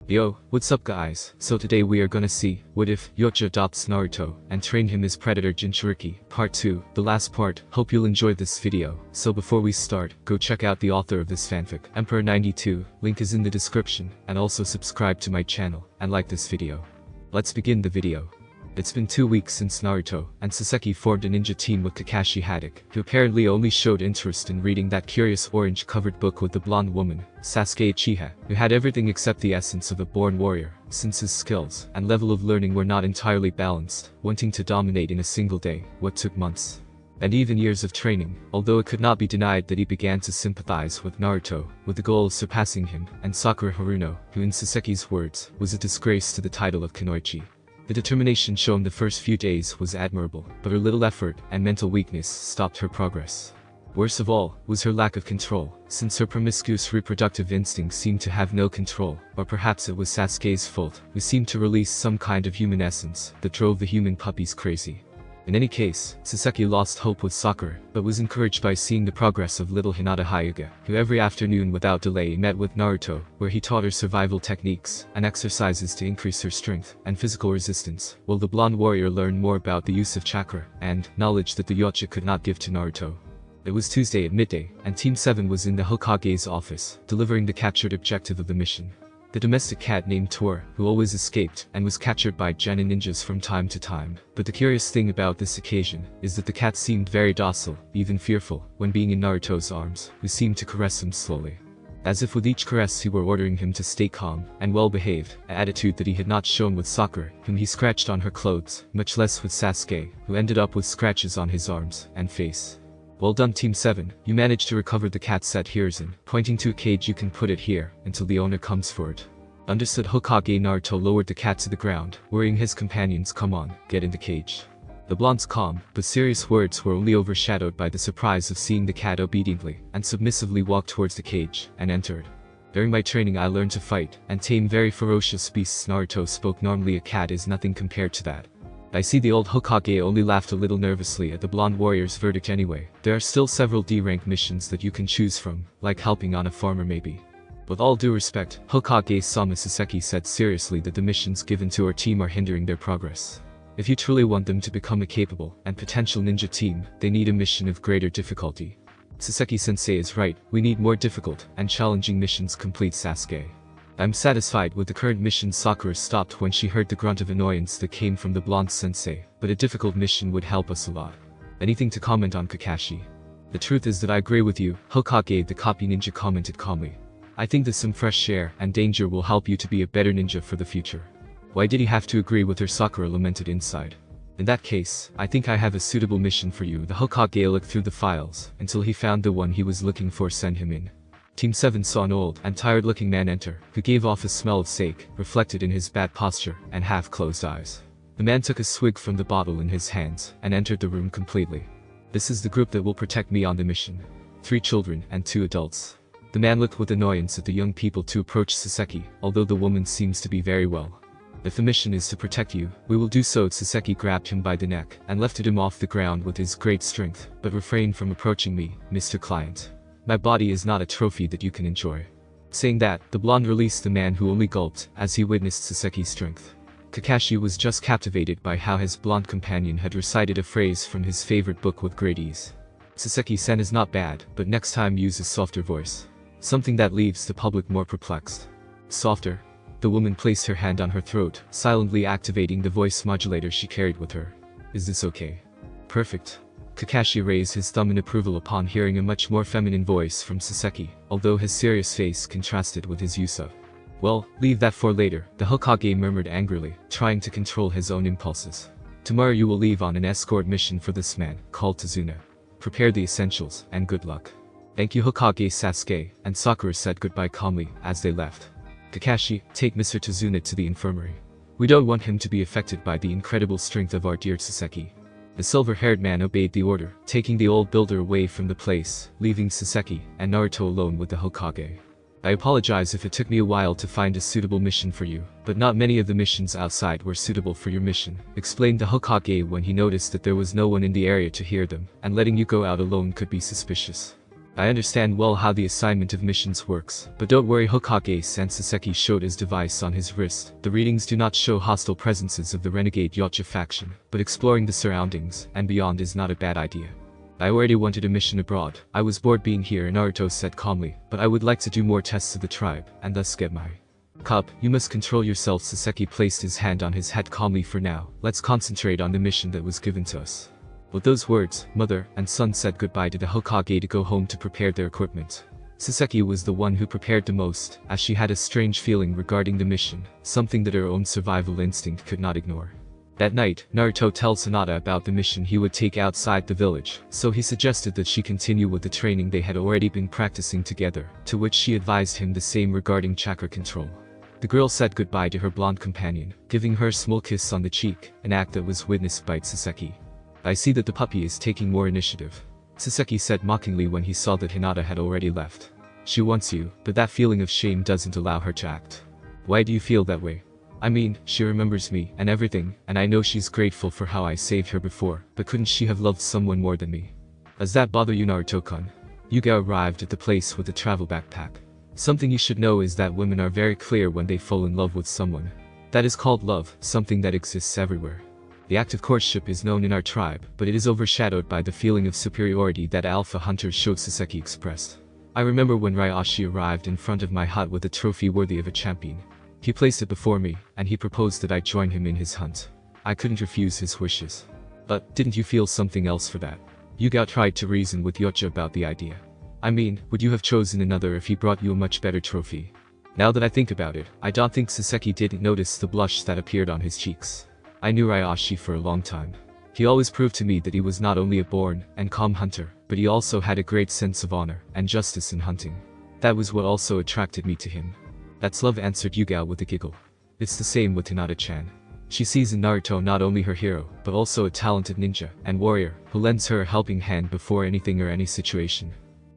Yo, what's up guys? So today we are gonna see, what if Yautja adopts Naruto, and train him as Predator Jinchuriki, part 2, the last part. Hope you'll enjoy this video. So before we start, go check out the author of this fanfic, Emperor92, link is in the description, and also subscribe to my channel, and like this video. Let's begin the video. It's been 2 weeks since Naruto and Saki formed a ninja team with Kakashi Haddock, who apparently only showed interest in reading that curious orange-covered book with the blonde woman, Sasuke Uchiha, who had everything except the essence of a born warrior, since his skills and level of learning were not entirely balanced, wanting to dominate in a single day, what took months and even years of training, although it could not be denied that he began to sympathize with Naruto, with the goal of surpassing him, and Sakura Haruno, who in Sasaki's words, was a disgrace to the title of Kunoichi. The determination shown the first few days was admirable, but her little effort and mental weakness stopped her progress. Worst of all was her lack of control, since her promiscuous reproductive instincts seemed to have no control, or perhaps it was Sasuke's fault, who seemed to release some kind of human essence that drove the human puppies crazy. In any case, Sasaki lost hope with Sakura, but was encouraged by seeing the progress of little Hinata Hyuga, who every afternoon without delay met with Naruto, where he taught her survival techniques and exercises to increase her strength and physical resistance, while the blonde warrior learned more about the use of chakra and knowledge that the Yautja could not give to Naruto. It was Tuesday at midday, and Team 7 was in the Hokage's office, delivering the captured objective of the mission. The domestic cat named Tor, who always escaped and was captured by genin ninjas from time to time. But the curious thing about this occasion is that the cat seemed very docile, even fearful, when being in Naruto's arms, who seemed to caress him slowly. As if with each caress he were ordering him to stay calm and well-behaved, an attitude that he had not shown with Sakura, whom he scratched on her clothes, much less with Sasuke, who ended up with scratches on his arms and face. Well done Team 7, you managed to recover the cat, said Hiruzen, pointing to a cage. You can put it here, until the owner comes for it. Understood. Hokage. Naruto lowered the cat to the ground, worrying his companions. Come on, get in the cage. The blonde's calm, but serious words were only overshadowed by the surprise of seeing the cat obediently and submissively walk towards the cage, and entered. During my training I learned to fight, and tame very ferocious beasts. Naruto spoke normally. A cat is nothing compared to that. I see. The old Hokage only laughed a little nervously at the blonde warrior's verdict. Anyway, there are still several D-rank missions that you can choose from, like helping on a farmer maybe. With all due respect, Hokage-sama, Sasaki said seriously, that the missions given to our team are hindering their progress. If you truly want them to become a capable and potential ninja team, they need a mission of greater difficulty. Sasaki-sensei is right, we need more difficult and challenging missions. Complete Sasuke. I'm satisfied with the current mission. Sakura stopped when she heard the grunt of annoyance that came from the blonde sensei, but a difficult mission would help us a lot. Anything to comment on Kakashi? The truth is that I agree with you, Hokage. The copy ninja commented calmly. I think that some fresh air and danger will help you to be a better ninja for the future. Why did he have to agree with her? Sakura lamented inside. In that case, I think I have a suitable mission for you. The Hokage looked through the files until he found the one he was looking for. Send him in. Team 7 saw an old and tired-looking man enter, who gave off a smell of sake, reflected in his bad posture and half-closed eyes. The man took a swig from the bottle in his hands and entered the room completely. This is the group that will protect me on the mission. 3 children and 2 adults. The man looked with annoyance at the young people to approach Sasaki, although the woman seems to be very well. If the mission is to protect you, we will do so. Sasaki grabbed him by the neck and lifted him off the ground with his great strength, but refrained from approaching me, Mr. Client. My body is not a trophy that you can enjoy. Saying that, the blonde released the man, who only gulped as he witnessed Sasaki's strength. Kakashi was just captivated by how his blonde companion had recited a phrase from his favorite book with great ease. Sasaki-san is not bad, but next time use a softer voice. Something that leaves the public more perplexed. Softer? The woman placed her hand on her throat, silently activating the voice modulator she carried with her. Is this okay? Perfect. Kakashi raised his thumb in approval upon hearing a much more feminine voice from Sasaki, although his serious face contrasted with his use of. Well, leave that for later, the Hokage murmured angrily, trying to control his own impulses. Tomorrow you will leave on an escort mission for this man, called Tazuna. Prepare the essentials, and good luck. Thank you Hokage. Sasuke and Sakura said goodbye calmly as they left. Kakashi, take Mr. Tazuna to the infirmary. We don't want him to be affected by the incredible strength of our dear Sasaki. The silver-haired man obeyed the order, taking the old builder away from the place, leaving Sasaki and Naruto alone with the Hokage. I apologize if it took me a while to find a suitable mission for you, but not many of the missions outside were suitable for your mission, explained the Hokage when he noticed that there was no one in the area to hear them, and letting you go out alone could be suspicious. I understand well how the assignment of missions works, but don't worry, Hokage-san. Saseki showed his device on his wrist. The readings do not show hostile presences of the renegade Yautja faction, but exploring the surroundings and beyond is not a bad idea. I already wanted a mission abroad. I was bored being here, Naruto said calmly, but I would like to do more tests of the tribe, and thus get my cup. You must control yourself. Saseki placed his hand on his head calmly. For now, let's concentrate on the mission that was given to us. With those words, mother and son said goodbye to the Hokage to go home to prepare their equipment. Saseki was the one who prepared the most, as she had a strange feeling regarding the mission, something that her own survival instinct could not ignore. That night, Naruto tells Hinata about the mission he would take outside the village, so he suggested that she continue with the training they had already been practicing together, to which she advised him the same regarding chakra control. The girl said goodbye to her blonde companion, giving her a small kiss on the cheek, an act that was witnessed by Saseki. I see that the puppy is taking more initiative, Saseki said mockingly when he saw that Hinata had already left. She wants you, but that feeling of shame doesn't allow her to act. Why do you feel that way? I mean, she remembers me and everything, and I know she's grateful for how I saved her before, but couldn't she have loved someone more than me? Does that bother you, Naruto-kun? Yuga arrived at the place with a travel backpack. Something you should know is that women are very clear when they fall in love with someone. That is called love, something that exists everywhere. The act of courtship is known in our tribe, but it is overshadowed by the feeling of superiority that alpha hunters showed. Saseki expressed. I remember when Ryashi arrived in front of my hut with a trophy worthy of a champion. He placed it before me, and he proposed that I join him in his hunt. I couldn't refuse his wishes. But, didn't you feel something else for that? Yuga tried to reason with Yautja about the idea. I mean, would you have chosen another if he brought you a much better trophy? Now that I think about it, I don't think Saseki didn't notice the blush that appeared on his cheeks. I knew Ryashi for a long time. He always proved to me that he was not only a born and calm hunter, but he also had a great sense of honor and justice in hunting. That was what also attracted me to him. That's love, answered Yuga with a giggle. It's the same with Hinata-chan. She sees in Naruto not only her hero, but also a talented ninja and warrior who lends her a helping hand before anything or any situation.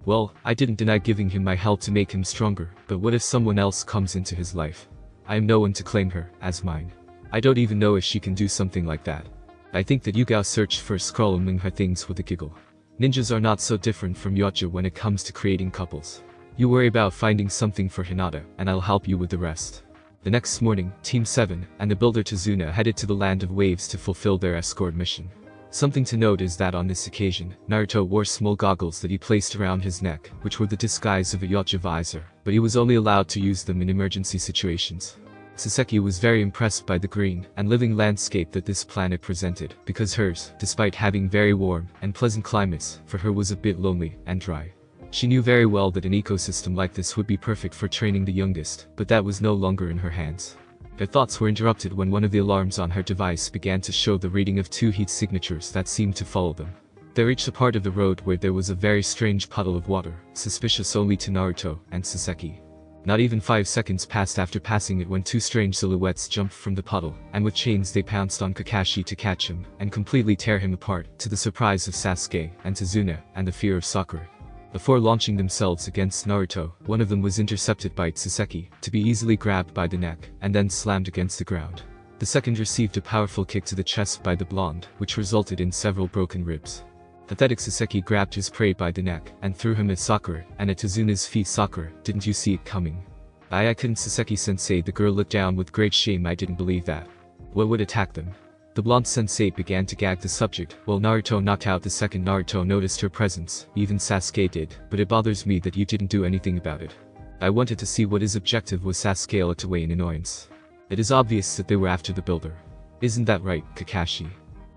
Well, I didn't deny giving him my help to make him stronger, but what if someone else comes into his life? I am no one to claim her as mine. I don't even know if she can do something like that. I think that Yuga searched for a scroll among her things with a giggle. Ninjas are not so different from Yautja when it comes to creating couples. You worry about finding something for Hinata, and I'll help you with the rest. The next morning, Team 7 and the builder Tazuna headed to the Land of Waves to fulfill their escort mission. Something to note is that on this occasion, Naruto wore small goggles that he placed around his neck, which were the disguise of a Yautja visor, but he was only allowed to use them in emergency situations. Saseki was very impressed by the green and living landscape that this planet presented, because hers, despite having very warm and pleasant climates, for her was a bit lonely and dry. She knew very well that an ecosystem like this would be perfect for training the youngest, but that was no longer in her hands. Her thoughts were interrupted when one of the alarms on her device began to show the reading of 2 heat signatures that seemed to follow them. They reached a part of the road where there was a very strange puddle of water, suspicious only to Naruto and Saseki. Not even 5 seconds passed after passing it when 2 strange silhouettes jumped from the puddle, and with chains they pounced on Kakashi to catch him and completely tear him apart, to the surprise of Sasuke and Tazuna and the fear of Sakura. Before launching themselves against Naruto, one of them was intercepted by Saseki, to be easily grabbed by the neck and then slammed against the ground. The second received a powerful kick to the chest by the blonde, which resulted in several broken ribs. Pathetic Saseki grabbed his prey by the neck and threw him at Sakura and at Tazuna's feet. Sakura, didn't you see it coming? I couldn't, Saseki-sensei. The girl looked down with great shame. I didn't believe that. What would attack them? The blonde sensei began to gag the subject, while Naruto knocked out the second. Naruto noticed her presence, even Sasuke did, but it bothers me that you didn't do anything about it. I wanted to see what his objective was. Sasuke looked away in annoyance. It is obvious that they were after the builder. Isn't that right, Kakashi?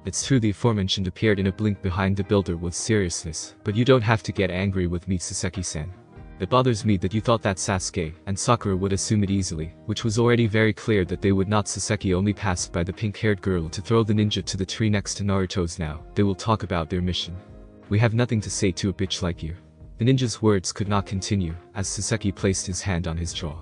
It's true the aforementioned appeared in a blink behind the builder with seriousness, but you don't have to get angry with me, Saseki-san. It bothers me that you thought that Sasuke and Sakura would assume it easily, which was already very clear that they would not. Saseki only passed by the pink-haired girl to throw the ninja to the tree next to Naruto's. Now, they will talk about their mission. We have nothing to say to a bitch like you. The ninja's words could not continue, as Saseki placed his hand on his jaw.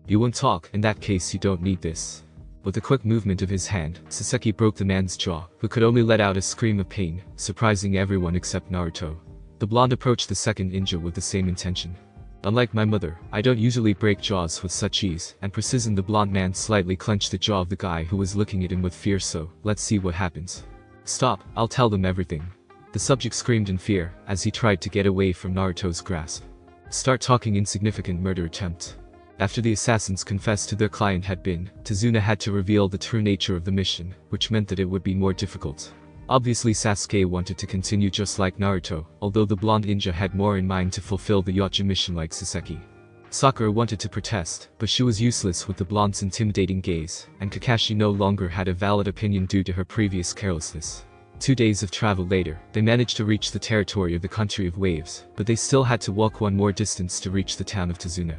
You won't talk, in that case you don't need this. With a quick movement of his hand, Saseki broke the man's jaw, who could only let out a scream of pain, surprising everyone except Naruto. The blonde approached the second ninja with the same intention. Unlike my mother, I don't usually break jaws with such ease and precision. The blonde man slightly clenched the jaw of the guy who was looking at him with fear. So, let's see what happens. Stop, I'll tell them everything. The subject screamed in fear as he tried to get away from Naruto's grasp. Start talking insignificant murder attempt. After the assassins confessed to their client had been, Tazuna had to reveal the true nature of the mission, which meant that it would be more difficult. Obviously Sasuke wanted to continue just like Naruto, although the blonde ninja had more in mind to fulfill the Yautja mission like Saseki. Sakura wanted to protest, but she was useless with the blonde's intimidating gaze, and Kakashi no longer had a valid opinion due to her previous carelessness. 2 days of travel later, they managed to reach the territory of the Country of Waves, but they still had to walk one more distance to reach the town of Tazuna.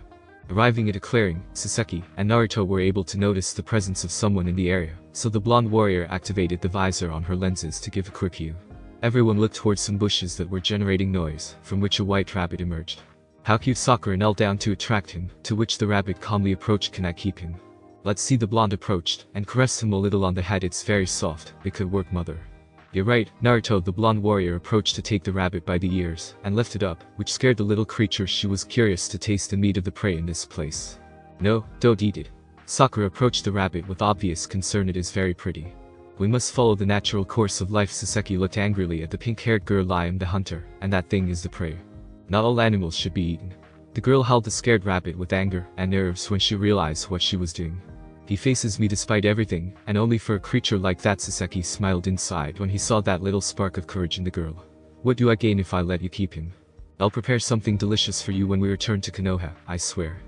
Arriving at a clearing, Saseki and Naruto were able to notice the presence of someone in the area, so the blonde warrior activated the visor on her lenses to give a quick view. Everyone looked towards some bushes that were generating noise, from which a white rabbit emerged. Haku Sakura knelt down to attract him, to which the rabbit calmly approached. Can I keep him? Let's see. The blonde approached, and caressed him a little on the head. It's very soft, it could work, mother. You're right, Naruto. The blonde warrior approached to take the rabbit by the ears, and lift it up, which scared the little creature. She was curious to taste the meat of the prey in this place. No, don't eat it. Sakura approached the rabbit with obvious concern. It is very pretty. We must follow the natural course of life. Saseki looked angrily at the pink-haired girl. I am the hunter, and that thing is the prey. Not all animals should be eaten. The girl held the scared rabbit with anger and nerves when she realized what she was doing. He faces me despite everything, and only for a creature like that. Saseki smiled inside when he saw that little spark of courage in the girl. What do I gain if I let you keep him? I'll prepare something delicious for you when we return to Konoha, I swear.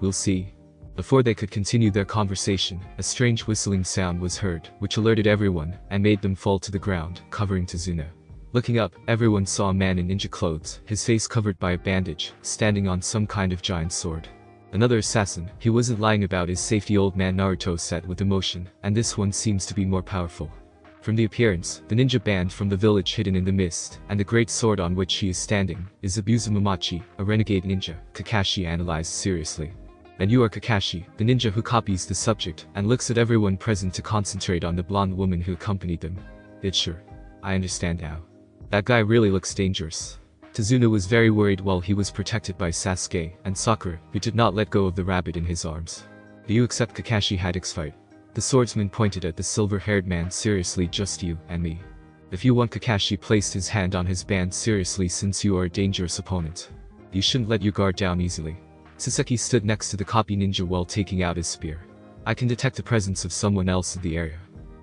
We'll see. Before they could continue their conversation, a strange whistling sound was heard, which alerted everyone, and made them fall to the ground, covering Tazuna. Looking up, everyone saw a man in ninja clothes, his face covered by a bandage, standing on some kind of giant sword. Another assassin. He wasn't lying about his safety. Old man, Naruto said with emotion, and this one seems to be more powerful. From the appearance, the ninja band from the village hidden in the mist, and the great sword on which he is standing, is Zabuza Mamachi, a renegade ninja, Kakashi analyzed seriously. And you are Kakashi, the ninja who copies the subject, and looks at everyone present to concentrate on the blonde woman who accompanied them. It's sure. I understand now. That guy really looks dangerous. Tazuna was very worried while he was protected by Sasuke and Sakura, who did not let go of the rabbit in his arms. Do you accept Kakashi Haddock's fight? The swordsman pointed at the silver-haired man. Seriously, just you and me. If you want. Kakashi placed his hand on his band. Seriously, since you are a dangerous opponent. You shouldn't let your guard down easily. Saseki stood next to the copy ninja while taking out his spear. I can detect the presence of someone else in the area.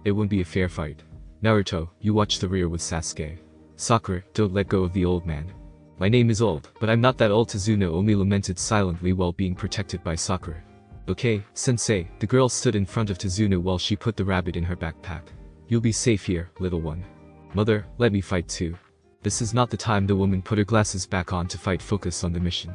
It won't be a fair fight. Naruto, you watch the rear with Sasuke. Sakura, don't let go of the old man. My name is old, but I'm not that old. Tazuna only lamented silently while being protected by Sakura. Okay, sensei. The girl stood in front of Tazuna while she put the rabbit in her backpack. You'll be safe here, little one. Mother, let me fight too. This is not the time. The woman put her glasses back on to fight. Focus on the mission.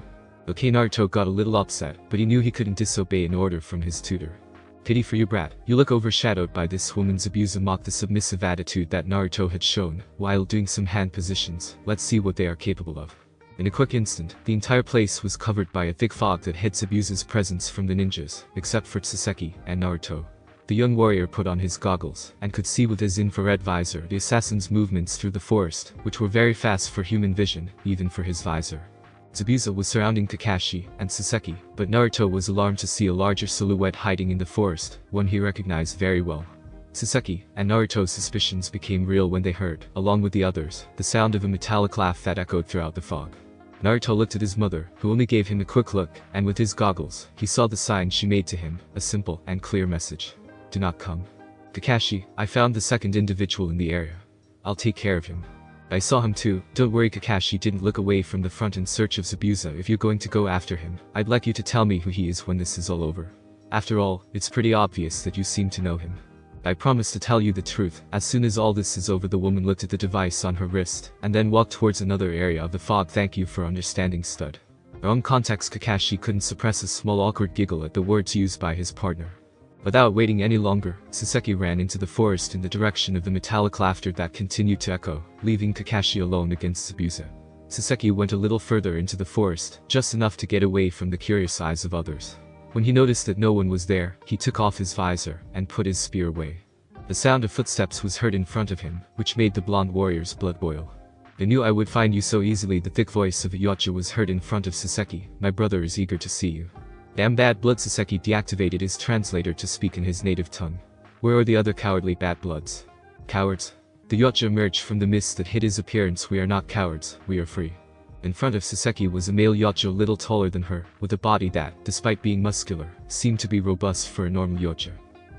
Okay. Naruto got a little upset, but he knew he couldn't disobey an order from his tutor. Pity for you, brat. You look overshadowed by this woman. Zabuza mocked the submissive attitude that Naruto had shown while doing some hand positions. Let's see what they are capable of. In a quick instant, the entire place was covered by a thick fog that hid Zabuza's presence from the ninjas, except for Saseki and Naruto. The young warrior put on his goggles and could see with his infrared visor the assassin's movements through the forest, which were very fast for human vision, even for his visor. Zabuza was surrounding Kakashi and Saseki, but Naruto was alarmed to see a larger silhouette hiding in the forest, one he recognized very well. Saseki and Naruto's suspicions became real when they heard, along with the others, the sound of a metallic laugh that echoed throughout the fog. Naruto looked at his mother, who only gave him a quick look, and with his goggles, he saw the sign she made to him, a simple and clear message. Do not come. Kakashi, I found the second individual in the area. I'll take care of him. I saw him too. Don't worry. Kakashi didn't look away from the front in search of Zabuza. If you're going to go after him, I'd like you to tell me who he is when this is all over. After all, it's pretty obvious that you seem to know him. I promise to tell you the truth. As soon as all this is over. The woman looked at the device on her wrist, and then walked towards another area of the fog. Thank you for understanding, stud. Wrong context. Kakashi couldn't suppress a small awkward giggle at the words used by his partner. Without waiting any longer, Saseki ran into the forest in the direction of the metallic laughter that continued to echo, leaving Kakashi alone against Zabuza. Saseki went a little further into the forest, just enough to get away from the curious eyes of others. When he noticed that no one was there, he took off his visor and put his spear away. The sound of footsteps was heard in front of him, which made the blonde warrior's blood boil. I knew I would find you so easily. The thick voice of Yautja was heard in front of Saseki. My brother is eager to see you. Damn bad blood. Saseki deactivated his translator to speak in his native tongue. Where are the other cowardly bad bloods? Cowards? The Yautja emerged from the mist that hid his appearance. "We are not cowards, we are free." In front of Saseki was a male Yautja a little taller than her, with a body that, despite being muscular, seemed to be robust for a normal Yautja.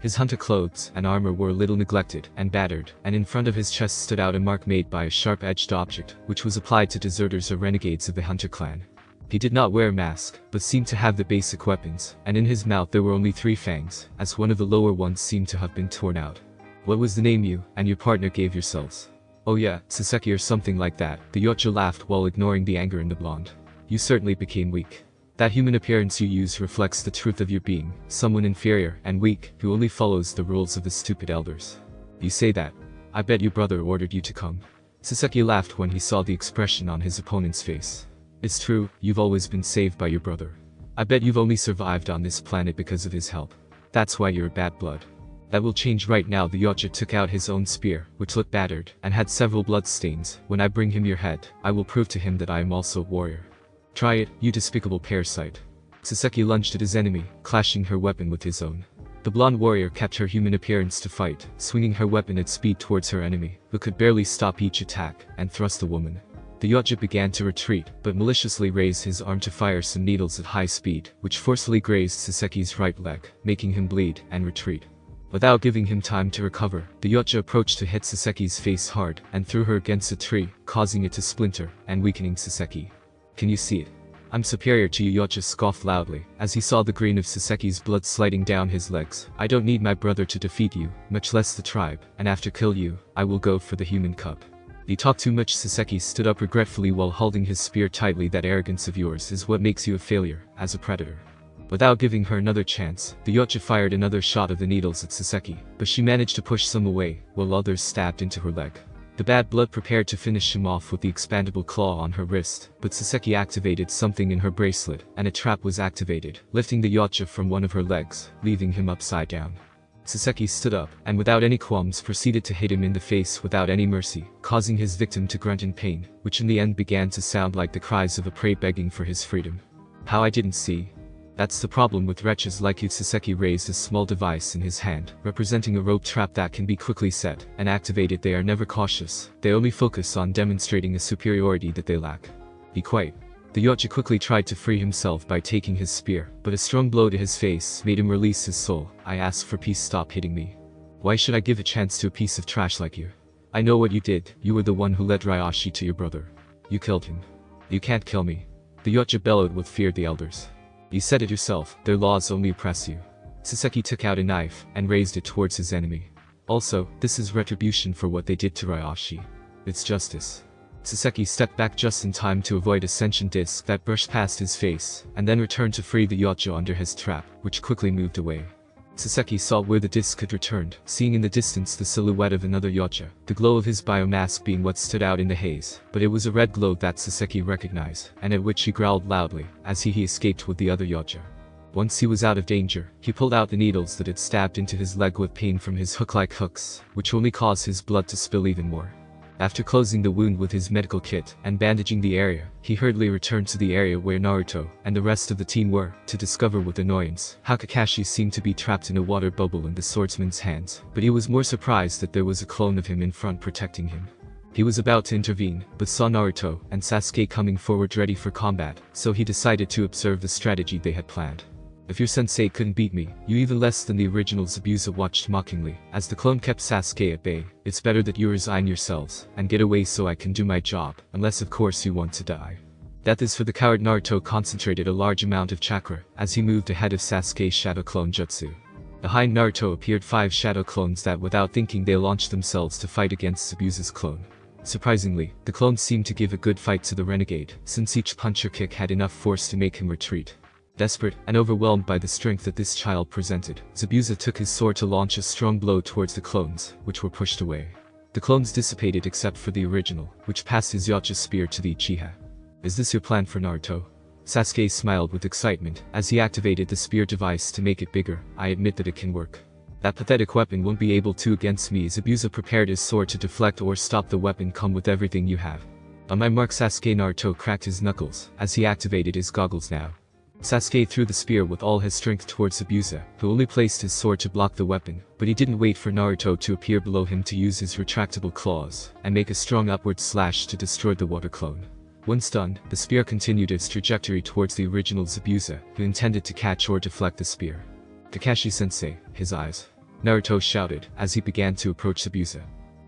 His hunter clothes and armor were a little neglected and battered, and in front of his chest stood out a mark made by a sharp-edged object, which was applied to deserters or renegades of the hunter clan. He did not wear a mask, but seemed to have the basic weapons, and in his mouth there were only 3 fangs, as one of the lower ones seemed to have been torn out. "What was the name you and your partner gave yourselves?" "Oh yeah, Saseki or something like that." The Yautja laughed while ignoring the anger in the blonde. "You certainly became weak. That human appearance you use reflects the truth of your being, someone inferior and weak, who only follows the rules of the stupid elders." "You say that? I bet your brother ordered you to come." Saseki laughed when he saw the expression on his opponent's face. "It's true, you've always been saved by your brother. I bet you've only survived on this planet because of his help. That's why you're a bad blood." "That will change right now." The Yautja took out his own spear, which looked battered, and had several blood stains. "When I bring him your head, I will prove to him that I am also a warrior. Try it, you despicable parasite." Saseki lunged at his enemy, clashing her weapon with his own. The blonde warrior kept her human appearance to fight, swinging her weapon at speed towards her enemy, but could barely stop each attack, and thrust the woman. The Yautja began to retreat, but maliciously raised his arm to fire some needles at high speed, which forcefully grazed Saseki's right leg, making him bleed and retreat. Without giving him time to recover, the Yautja approached to hit Saseki's face hard, and threw her against a tree, causing it to splinter, and weakening Saseki. "Can you see it? I'm superior to you." Yautja scoffed loudly, as he saw the green of Saseki's blood sliding down his legs. "I don't need my brother to defeat you, much less the tribe, and after kill you, I will go for the human cup." "You talk too much." Saseki stood up regretfully while holding his spear tightly. "That arrogance of yours is what makes you a failure, as a predator." Without giving her another chance, the Yautja fired another shot of the needles at Saseki, but she managed to push some away, while others stabbed into her leg. The bad blood prepared to finish him off with the expandable claw on her wrist, but Saseki activated something in her bracelet, and a trap was activated, lifting the Yautja from one of her legs, leaving him upside down. Saseki stood up, and without any qualms proceeded to hit him in the face without any mercy, causing his victim to grunt in pain, which in the end began to sound like the cries of a prey begging for his freedom. "How I didn't see? That's the problem with wretches like you." Saseki raised a small device in his hand, representing a rope trap that can be quickly set and activated. "They are never cautious, they only focus on demonstrating a superiority that they lack." "Be quiet." The Yautja quickly tried to free himself by taking his spear, but a strong blow to his face made him release his soul. "I asked for peace, stop hitting me. Why should I give a chance to a piece of trash like you? I know what you did. You were the one who led Ryashi to your brother. You killed him. You can't kill me." The Yautja bellowed with fear. "The elders. You said it yourself, their laws only oppress you." Saseki took out a knife and raised it towards his enemy. "Also, this is retribution for what they did to Ryashi. It's justice." Saseki stepped back just in time to avoid a sentient disc that brushed past his face, and then returned to free the Yautja under his trap, which quickly moved away. Saseki saw where the disc had returned, seeing in the distance the silhouette of another Yautja, the glow of his biomask being what stood out in the haze, but it was a red glow that Saseki recognized, and at which he growled loudly, as he escaped with the other Yautja. Once he was out of danger, he pulled out the needles that had stabbed into his leg with pain from his hook-like hooks, which only caused his blood to spill even more. After closing the wound with his medical kit and bandaging the area, he hurriedly returned to the area where Naruto and the rest of the team were, to discover with annoyance how Kakashi seemed to be trapped in a water bubble in the swordsman's hands, but he was more surprised that there was a clone of him in front protecting him. He was about to intervene, but saw Naruto and Sasuke coming forward ready for combat, so he decided to observe the strategy they had planned. "If your sensei couldn't beat me, you even less than the original." Zabuza watched mockingly, as the clone kept Sasuke at bay. "It's better that you resign yourselves, and get away so I can do my job, unless of course you want to die. Death is for the coward." Naruto concentrated a large amount of chakra, as he moved ahead of Sasuke's shadow clone jutsu. Behind Naruto appeared 5 shadow clones that without thinking they launched themselves to fight against Zabuza's clone. Surprisingly, the clones seemed to give a good fight to the renegade, since each punch or kick had enough force to make him retreat. Desperate and overwhelmed by the strength that this child presented, Zabuza took his sword to launch a strong blow towards the clones, which were pushed away. The clones dissipated except for the original, which passed his Yautja spear to the Uchiha. "Is this your plan for Naruto?" Sasuke smiled with excitement, as he activated the spear device to make it bigger. "I admit that it can work. That pathetic weapon won't be able to against me." Zabuza prepared his sword to deflect or stop the weapon. "Come with everything you have." "On my mark." Sasuke. Naruto cracked his knuckles, as he activated his goggles now. Sasuke threw the spear with all his strength towards Zabuza, who only placed his sword to block the weapon, but he didn't wait for Naruto to appear below him to use his retractable claws and make a strong upward slash to destroy the water clone. When stunned, the spear continued its trajectory towards the original Zabuza, who intended to catch or deflect the spear. Kakashi-sensei, his eyes. Naruto shouted as he began to approach Zabuza.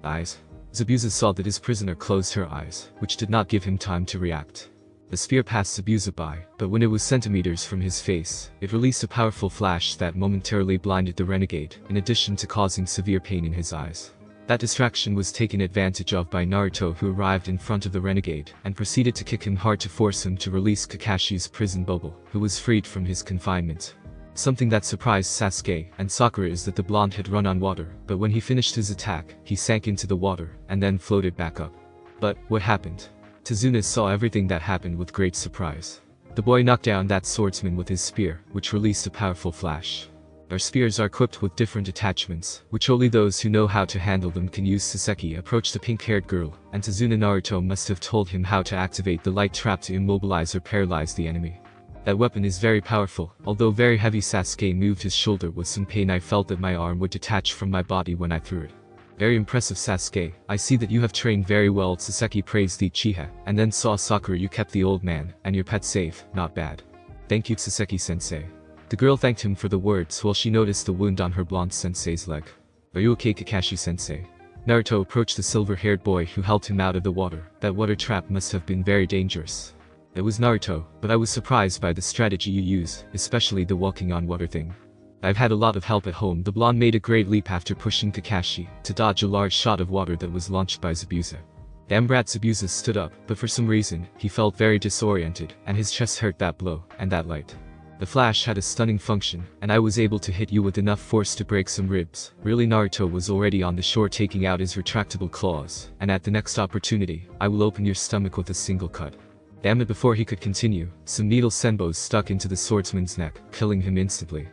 Eyes. Zabuza saw that his prisoner closed her eyes, which did not give him time to react. The spear passed Zabuza by, but when it was centimeters from his face, it released a powerful flash that momentarily blinded the renegade, in addition to causing severe pain in his eyes. That distraction was taken advantage of by Naruto, who arrived in front of the renegade and proceeded to kick him hard to force him to release Kakashi's prison bubble, who was freed from his confinement. Something that surprised Sasuke and Sakura is that the blonde had run on water, but when he finished his attack, he sank into the water and then floated back up. But what happened? Tazuna saw everything that happened with great surprise. The boy knocked down that swordsman with his spear, which released a powerful flash. Our spears are equipped with different attachments, which only those who know how to handle them can use. Saseki approached the pink-haired girl, and Tazuna Naruto must have told him how to activate the light trap to immobilize or paralyze the enemy. That weapon is very powerful, although very heavy. Sasuke moved his shoulder with some pain. I felt that my arm would detach from my body when I threw it. Very impressive, Sasuke. I see that you have trained very well. Saseki praised the Uchiha, and then saw Sakura. You kept the old man and your pet safe. Not bad. Thank you, Saseki-sensei. The girl thanked him for the words while she noticed the wound on her blonde sensei's leg. Are you okay, Kakashi-sensei? Naruto approached the silver-haired boy who helped him out of the water. That water trap must have been very dangerous. It was Naruto, but I was surprised by the strategy you use, especially the walking on water thing. I've had a lot of help at home. The blonde made a great leap after pushing Kakashi to dodge a large shot of water that was launched by Zabuza. Damn brat. Zabuza stood up, but for some reason, he felt very disoriented, and his chest hurt. That blow, and that light. The flash had a stunning function, and I was able to hit you with enough force to break some ribs. Really? Naruto was already on the shore taking out his retractable claws, and at the next opportunity, I will open your stomach with a single cut. Damn it. Before he could continue, some needle senbos stuck into the swordsman's neck, killing him instantly.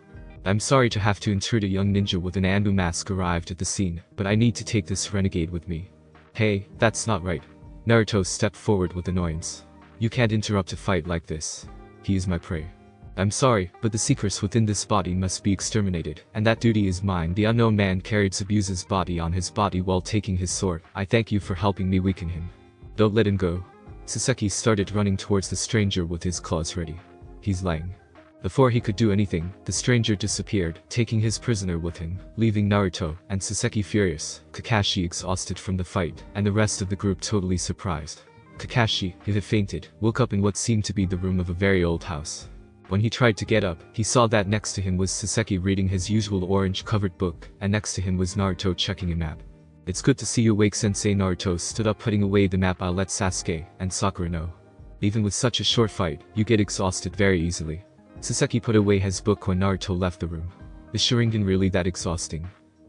I'm sorry to have to intrude. A young ninja with an Anbu mask arrived at the scene, but I need to take this renegade with me. Hey, that's not right. Naruto stepped forward with annoyance. You can't interrupt a fight like this. He is my prey. I'm sorry, but the secrets within this body must be exterminated, and that duty is mine. The unknown man carried Zabuza's body on his body while taking his sword. I thank you for helping me weaken him. Don't let him go. Saseki started running towards the stranger with his claws ready. He's lying. Before he could do anything, the stranger disappeared, taking his prisoner with him, leaving Naruto and Saseki furious, Kakashi exhausted from the fight, and the rest of the group totally surprised. Kakashi, who had fainted, woke up in what seemed to be the room of a very old house. When he tried to get up, he saw that next to him was Saseki reading his usual orange-covered book, and next to him was Naruto checking a map. It's good to see you awake, Sensei. Naruto stood up, putting away the map. I'll let Sasuke and Sakura know. Even with such a short fight, you get exhausted very easily. Saseki put away his book when Naruto left the room. Is Sharingan really that exhausting?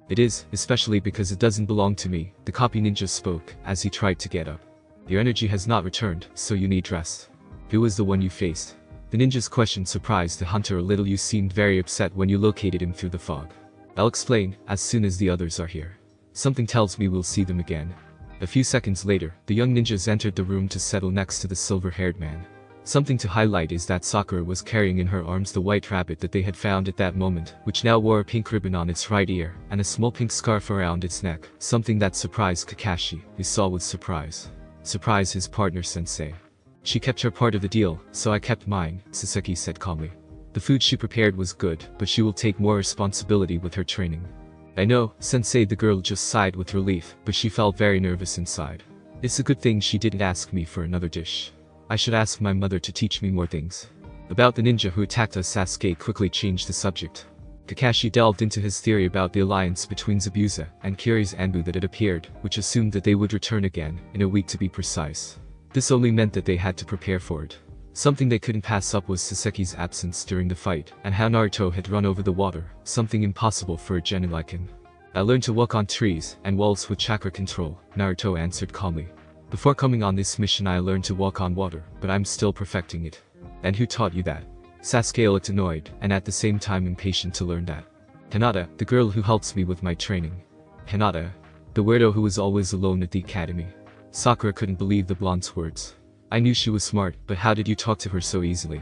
It is, especially because it doesn't belong to me, the copy ninja spoke as he tried to get up. Your energy has not returned, so you need rest. Who was the one you faced? The ninja's question surprised the hunter a little. You seemed very upset when you located him through the fog. I'll explain as soon as the others are here. Something tells me we'll see them again. A few seconds later, the young ninjas entered the room to settle next to the silver-haired man. Something to highlight is that Sakura was carrying in her arms the white rabbit that they had found at that moment, which now wore a pink ribbon on its right ear, and a small pink scarf around its neck, something that surprised Kakashi, who saw with surprise. Surprise his partner sensei. She kept her part of the deal, so I kept mine, Saseki said calmly. The food she prepared was good, but she will take more responsibility with her training. I know, sensei. The girl just sighed with relief, but she felt very nervous inside. It's a good thing she didn't ask me for another dish. I should ask my mother to teach me more things. About the ninja who attacked us, Sasuke quickly changed the subject. Kakashi delved into his theory about the alliance between Zabuza and Kiri's Anbu that had appeared, which assumed that they would return again, in a week to be precise. This only meant that they had to prepare for it. Something they couldn't pass up was Saseki's absence during the fight, and how Naruto had run over the water, something impossible for a genin like him. I learned to walk on trees and walls with chakra control, Naruto answered calmly. Before coming on this mission I learned to walk on water, but I'm still perfecting it. And who taught you that? Sasuke looked annoyed, and at the same time impatient to learn that. Hinata, the girl who helps me with my training. Hinata? The weirdo who was always alone at the academy. Sakura couldn't believe the blonde's words. I knew she was smart, but how did you talk to her so easily?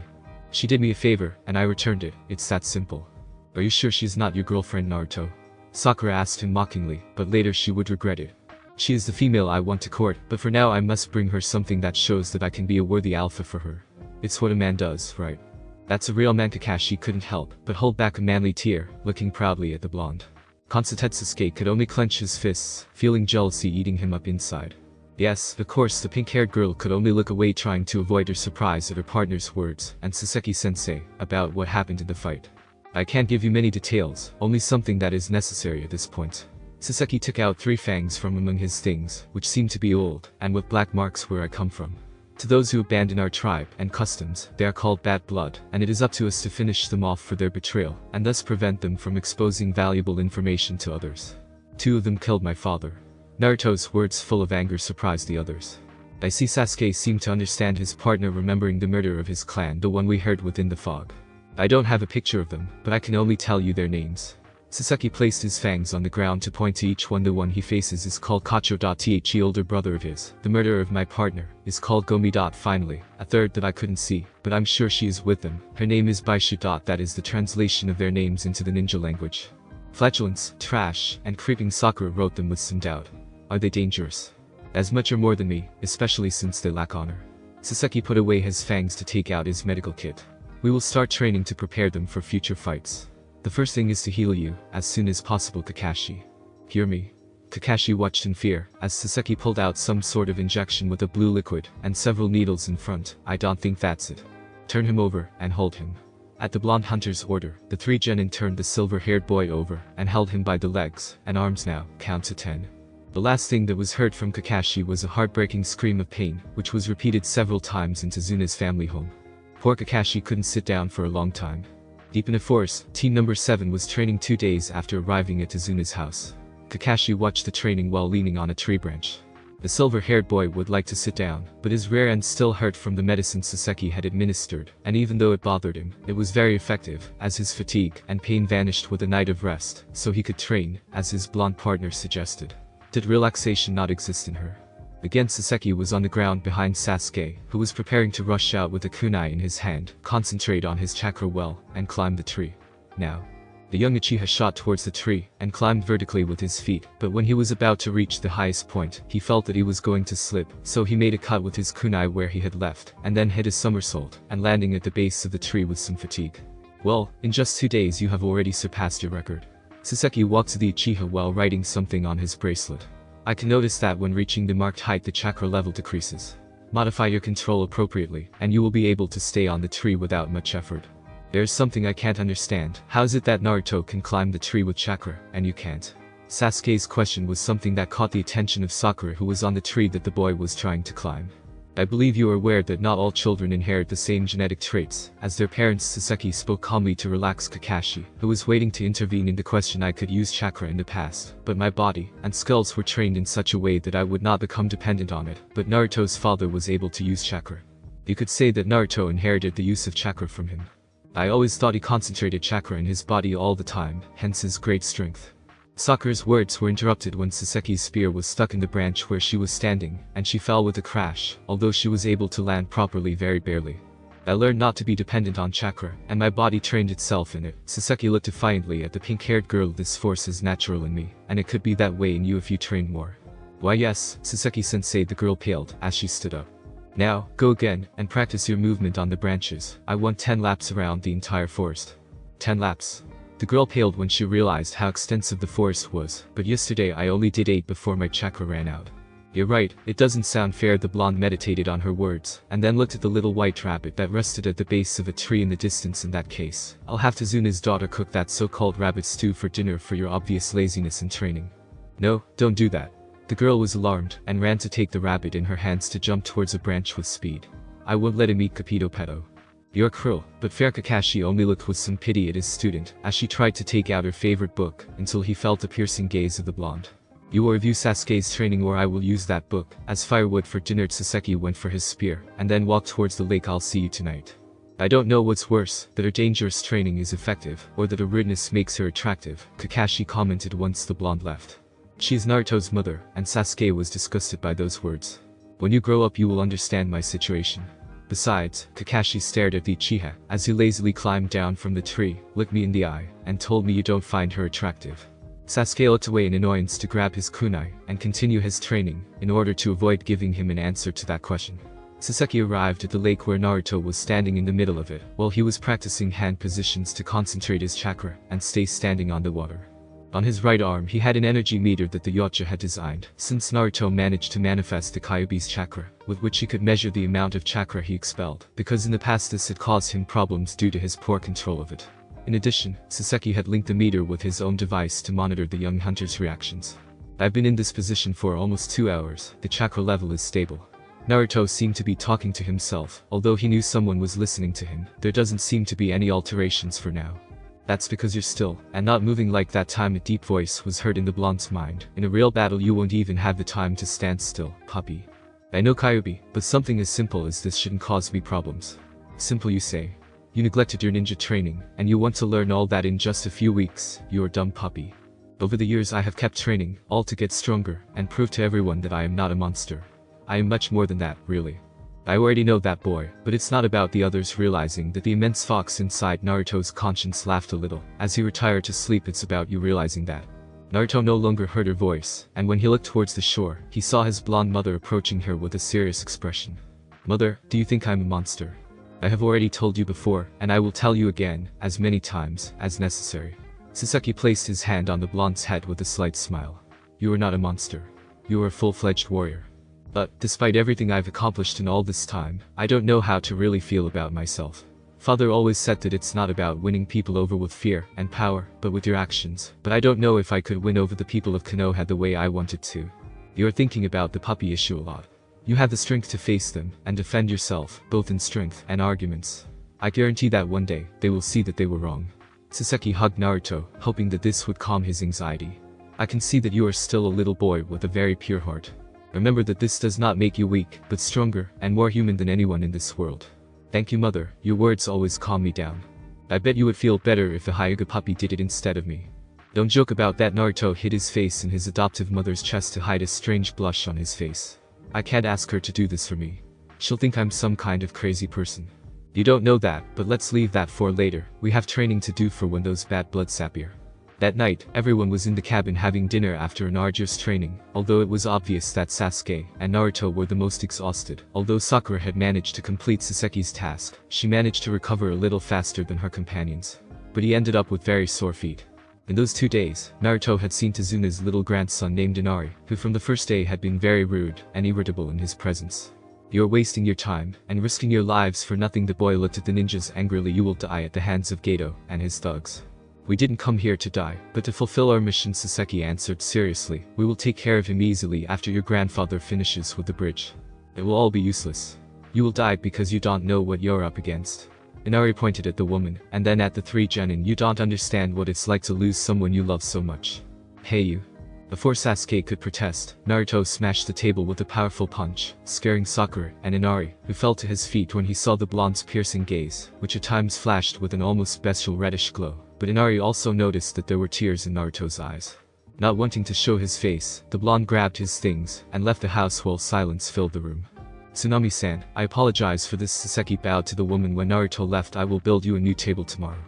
She did me a favor, and I returned it. It's that simple. Are you sure she's not your girlfriend, Naruto? Sakura asked him mockingly, but later she would regret it. She is the female I want to court, but for now I must bring her something that shows that I can be a worthy alpha for her. It's what a man does, right? That's a real man. Kakashi couldn't help but hold back a manly tear, looking proudly at the blonde. Sasuke could only clench his fists, feeling jealousy eating him up inside. Yes, of course the pink-haired girl could only look away, trying to avoid her surprise at her partner's words, and Saseki-sensei, about what happened in the fight. I can't give you many details, only something that is necessary at this point. Saseki took out 3 fangs from among his things, which seemed to be old, and with black marks where I come from. To those who abandon our tribe and customs, they are called bad blood, and it is up to us to finish them off for their betrayal, and thus prevent them from exposing valuable information to others. 2 of them killed my father. Naruto's words full of anger surprised the others. I see Sasuke seemed to understand his partner remembering the murder of his clan, the one we heard within the fog. I don't have a picture of them, but I can only tell you their names. Saseki placed his fangs on the ground to point to each one. The one he faces is called Kacho. The older brother of his, the murderer of my partner, is called Gomi. Finally, a third that I couldn't see, but I'm sure she is with them. Her name is Baishu. That is the translation of their names into the ninja language. Flatulence, trash, and creeping. Sakura wrote them with some doubt. Are they dangerous? As much or more than me, especially since they lack honor. Saseki put away his fangs to take out his medical kit. We will start training to prepare them for future fights. The first thing is to heal you, as soon as possible, Kakashi. Hear me? Kakashi watched in fear, as Saseki pulled out some sort of injection with a blue liquid, and several needles in front. I don't think that's it. Turn him over, and hold him. At the blonde hunter's order, the 3 genin turned the silver-haired boy over, and held him by the legs, and arms. Now, count to 10. The last thing that was heard from Kakashi was a heartbreaking scream of pain, which was repeated several times into Zuna's family home. Poor Kakashi couldn't sit down for a long time. Deep in a forest, Team Number 7 was training 2 days after arriving at Zuna's house. Kakashi watched the training while leaning on a tree branch. The silver-haired boy would like to sit down, but his rear end still hurt from the medicine Saseki had administered, and even though it bothered him, it was very effective, as his fatigue and pain vanished with a night of rest, so he could train, as his blonde partner suggested. Did relaxation not exist in her? Again, Saseki was on the ground behind Sasuke, who was preparing to rush out with a kunai in his hand, concentrate on his chakra well, and climb the tree. Now, the young Uchiha shot towards the tree, and climbed vertically with his feet, but when he was about to reach the highest point, he felt that he was going to slip, so he made a cut with his kunai where he had left, and then hit a somersault, and landing at the base of the tree with some fatigue. Well, in just 2 days you have already surpassed your record. Saseki walked to the Uchiha while writing something on his bracelet. I can notice that when reaching the marked height the chakra level decreases. Modify your control appropriately, and you will be able to stay on the tree without much effort. There's something I can't understand. How is it that Naruto can climb the tree with chakra, and you can't? Sasuke's question was something that caught the attention of Sakura, who was on the tree that the boy was trying to climb. I believe you are aware that not all children inherit the same genetic traits. As their parents, Saseki spoke calmly to relax Kakashi, who was waiting to intervene in the question. I could use chakra in the past, but my body and skulls were trained in such a way that I would not become dependent on it, but Naruto's father was able to use chakra. You could say that Naruto inherited the use of chakra from him. I always thought he concentrated chakra in his body all the time, hence his great strength. Sakura's words were interrupted when Saseki's spear was stuck in the branch where she was standing, and she fell with a crash, although she was able to land properly very barely. I learned not to be dependent on chakra, and my body trained itself in it. Saseki looked defiantly at the pink-haired girl. This force is natural in me, and it could be that way in you if you trained more. Why yes, Saseki-sensei. The girl paled as she stood up. Now, go again, and practice your movement on the branches. I want 10 laps around the entire forest. 10 laps. The girl paled when she realized how extensive the forest was, but yesterday I only did 8 before my chakra ran out. You're right, it doesn't sound fair. The blonde meditated on her words, and then looked at the little white rabbit that rested at the base of a tree in the distance. In that case, I'll have Zuna's daughter cook that so-called rabbit stew for dinner for your obvious laziness in training. No, don't do that. The girl was alarmed, and ran to take the rabbit in her hands to jump towards a branch with speed. I won't let him eat Capito Petto. You're cruel, but fair. Kakashi only looked with some pity at his student, as she tried to take out her favorite book, until he felt the piercing gaze of the blonde. You will review Sasuke's training, or I will use that book as firewood for dinner. Saseki went for his spear, and then walked towards the lake. I'll see you tonight. I don't know what's worse, that her dangerous training is effective, or that her rudeness makes her attractive, Kakashi commented once the blonde left. She's Naruto's mother, and Sasuke was disgusted by those words. When you grow up you will understand my situation. Besides, Kakashi stared at the Uchiha as he lazily climbed down from the tree, looked me in the eye, and told me you don't find her attractive. Sasuke looked away in annoyance to grab his kunai and continue his training in order to avoid giving him an answer to that question. Sasaki arrived at the lake where Naruto was standing in the middle of it, while he was practicing hand positions to concentrate his chakra and stay standing on the water. On his right arm he had an energy meter that the Yautja had designed, since Naruto managed to manifest the Kyuubi's chakra, with which he could measure the amount of chakra he expelled, because in the past this had caused him problems due to his poor control of it. In addition, Sasaki had linked the meter with his own device to monitor the young hunter's reactions. I've been in this position for almost 2 hours, the chakra level is stable. Naruto seemed to be talking to himself, although he knew someone was listening to him, there doesn't seem to be any alterations for now. That's because you're still, and not moving like that time. A deep voice was heard in the blonde's mind. In a real battle you won't even have the time to stand still, puppy. I know Kyuubi, but something as simple as this shouldn't cause me problems. Simple you say. You neglected your ninja training, and you want to learn all that in just a few weeks, you're a dumb puppy. Over the years I have kept training, all to get stronger, and prove to everyone that I am not a monster. I am much more than that, really. I already know that, boy, but it's not about the others realizing that the immense fox inside Naruto's conscience laughed a little as he retired to sleep. It's about you realizing that. Naruto no longer heard her voice, and when he looked towards the shore, he saw his blonde mother approaching her with a serious expression. Mother, do you think I'm a monster? I have already told you before, and I will tell you again, as many times as necessary. Sasaki placed his hand on the blonde's head with a slight smile. You are not a monster. You are a full-fledged warrior. But, despite everything I've accomplished in all this time, I don't know how to really feel about myself. Father always said that it's not about winning people over with fear and power, but with your actions, but I don't know if I could win over the people of Konoha the way I wanted to. You're thinking about the puppy issue a lot. You have the strength to face them and defend yourself, both in strength and arguments. I guarantee that one day, they will see that they were wrong. Sasaki hugged Naruto, hoping that this would calm his anxiety. I can see that you are still a little boy with a very pure heart. Remember that this does not make you weak, but stronger and more human than anyone in this world. Thank you, mother, your words always calm me down. I bet you would feel better if a Hyuga puppy did it instead of me. Don't joke about that. Naruto hid his face in his adoptive mother's chest to hide a strange blush on his face. I can't ask her to do this for me. She'll think I'm some kind of crazy person. You don't know that, but let's leave that for later. We have training to do for when those bad bloods appear. That night, everyone was in the cabin having dinner after an arduous training, although it was obvious that Sasuke and Naruto were the most exhausted. Although Sakura had managed to complete Sasaki's task, she managed to recover a little faster than her companions. But he ended up with very sore feet. In those 2 days, Naruto had seen Tezuna's little grandson named Inari, who from the first day had been very rude and irritable in his presence. You're wasting your time and risking your lives for nothing. The boy looked at the ninjas angrily. You will die at the hands of Geto and his thugs. We didn't come here to die, but to fulfill our mission, Sasaki answered seriously. We will take care of him easily after your grandfather finishes with the bridge. It will all be useless. You will die because you don't know what you're up against. Inari pointed at the woman, and then at the 3 genin. You don't understand what it's like to lose someone you love so much. Hey you. Before Sasuke could protest, Naruto smashed the table with a powerful punch, scaring Sakura and Inari, who fell to his feet when he saw the blonde's piercing gaze, which at times flashed with an almost bestial reddish glow. But Inari also noticed that there were tears in Naruto's eyes. Not wanting to show his face, the blonde grabbed his things and left the house while silence filled the room. Tsunami-san, I apologize for this. Sasaki bowed to the woman when Naruto left. I will build you a new table tomorrow.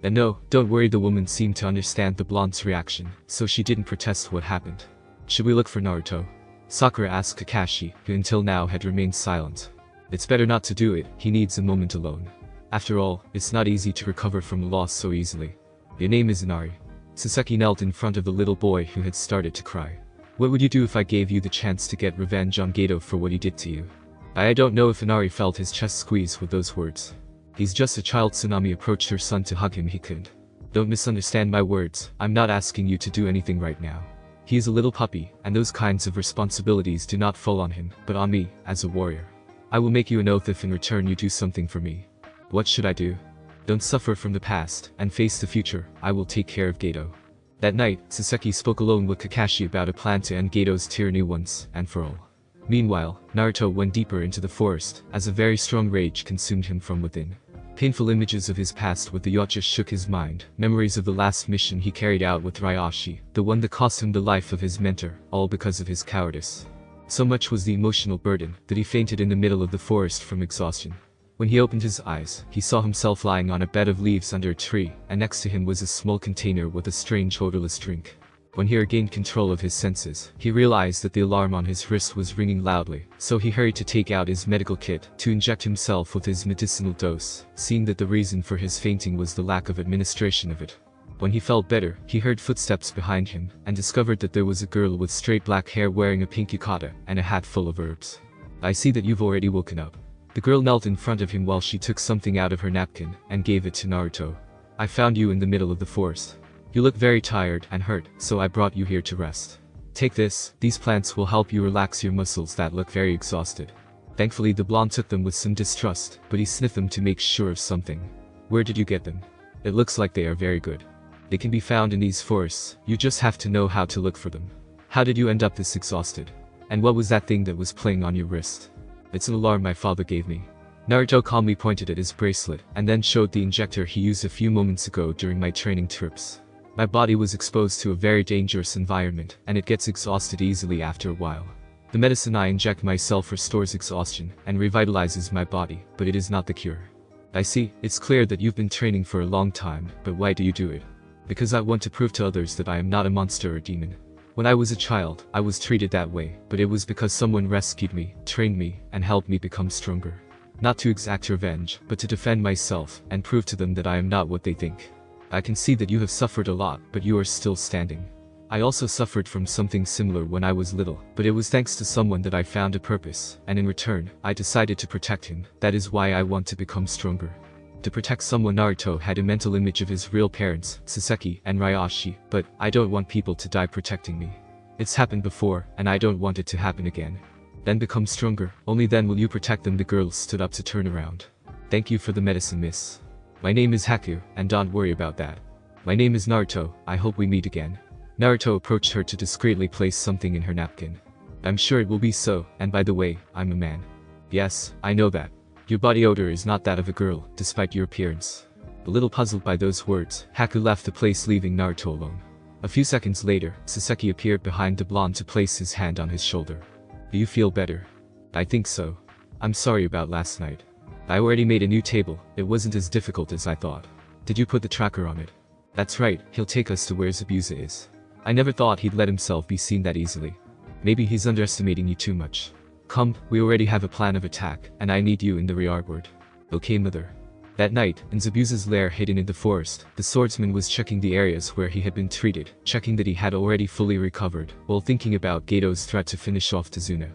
And no, don't worry. The woman seemed to understand the blonde's reaction, so she didn't protest what happened. Should we look for Naruto? Sakura asked Kakashi, who until now had remained silent. It's better not to do it. He needs a moment alone. After all, it's not easy to recover from a loss so easily. Your name is Inari. Sasaki knelt in front of the little boy who had started to cry. What would you do if I gave you the chance to get revenge on Geto for what he did to you? I don't know if Inari felt his chest squeeze with those words. He's just a child. Tsunami approached her son to hug him. He couldn't. Don't misunderstand my words. I'm not asking you to do anything right now. He is a little puppy, and those kinds of responsibilities do not fall on him, but on me, as a warrior. I will make you an oath if in return you do something for me. What should I do? Don't suffer from the past, and face the future. I will take care of Geto. That night, Sasaki spoke alone with Kakashi about a plan to end Geto's tyranny once and for all. Meanwhile, Naruto went deeper into the forest, as a very strong rage consumed him from within. Painful images of his past with the Yautja shook his mind, memories of the last mission he carried out with Ryashi, the one that cost him the life of his mentor, all because of his cowardice. So much was the emotional burden, that he fainted in the middle of the forest from exhaustion. When he opened his eyes, he saw himself lying on a bed of leaves under a tree, and next to him was a small container with a strange odorless drink. When he regained control of his senses, he realized that the alarm on his wrist was ringing loudly, so he hurried to take out his medical kit to inject himself with his medicinal dose, seeing that the reason for his fainting was the lack of administration of it. When he felt better, he heard footsteps behind him, and discovered that there was a girl with straight black hair wearing a pink yukata and a hat full of herbs. "I see that you've already woken up." The girl knelt in front of him while she took something out of her napkin and gave it to Naruto. "I found you in the middle of the forest. You look very tired and hurt, so I brought you here to rest. Take this, these plants will help you relax your muscles that look very exhausted." Thankfully the blonde took them with some distrust, but he sniffed them to make sure of something. "Where did you get them? It looks like they are very good. They can be found in these forests, you just have to know how to look for them. How did you end up this exhausted? And what was that thing that was playing on your wrist?" "It's an alarm my father gave me." Naruto calmly pointed at his bracelet, and then showed the injector he used a few moments ago during my training trips. "My body was exposed to a very dangerous environment, and it gets exhausted easily after a while. The medicine I inject myself restores exhaustion and revitalizes my body, but it is not the cure." "I see, it's clear that you've been training for a long time, but why do you do it?" "Because I want to prove to others that I am not a monster or demon. When I was a child, I was treated that way, but it was because someone rescued me, trained me, and helped me become stronger. Not to exact revenge, but to defend myself and prove to them that I am not what they think. I can see that you have suffered a lot, but you are still standing. I also suffered from something similar when I was little, but it was thanks to someone that I found a purpose, and in return, I decided to protect him. That is why I want to become stronger." To protect someone, Naruto had a mental image of his real parents, Saseki and Ryashi, but "I don't want people to die protecting me. It's happened before, and I don't want it to happen again." "Then become stronger, only then will you protect them." The girl stood up to turn around. "Thank you for the medicine, miss. My name is Haku, and don't worry about that. My name is Naruto, I hope we meet again." Naruto approached her to discreetly place something in her napkin. "I'm sure it will be so, and by the way, I'm a man." "Yes, I know that. Your body odor is not that of a girl, despite your appearance." A little puzzled by those words, Haku left the place, leaving Naruto alone. A few seconds later, Saseki appeared behind the blonde to place his hand on his shoulder. "Do you feel better?" "I think so. I'm sorry about last night. I already made a new table, it wasn't as difficult as I thought." "Did you put the tracker on it?" "That's right, he'll take us to where Zabuza is. I never thought he'd let himself be seen that easily. Maybe he's underestimating you too much. Come, we already have a plan of attack, and I need you in the rearward." "Okay, mother." That night, in Zabuza's lair hidden in the forest, the swordsman was checking the areas where he had been treated, checking that he had already fully recovered, while thinking about Gato's threat to finish off Tazuna.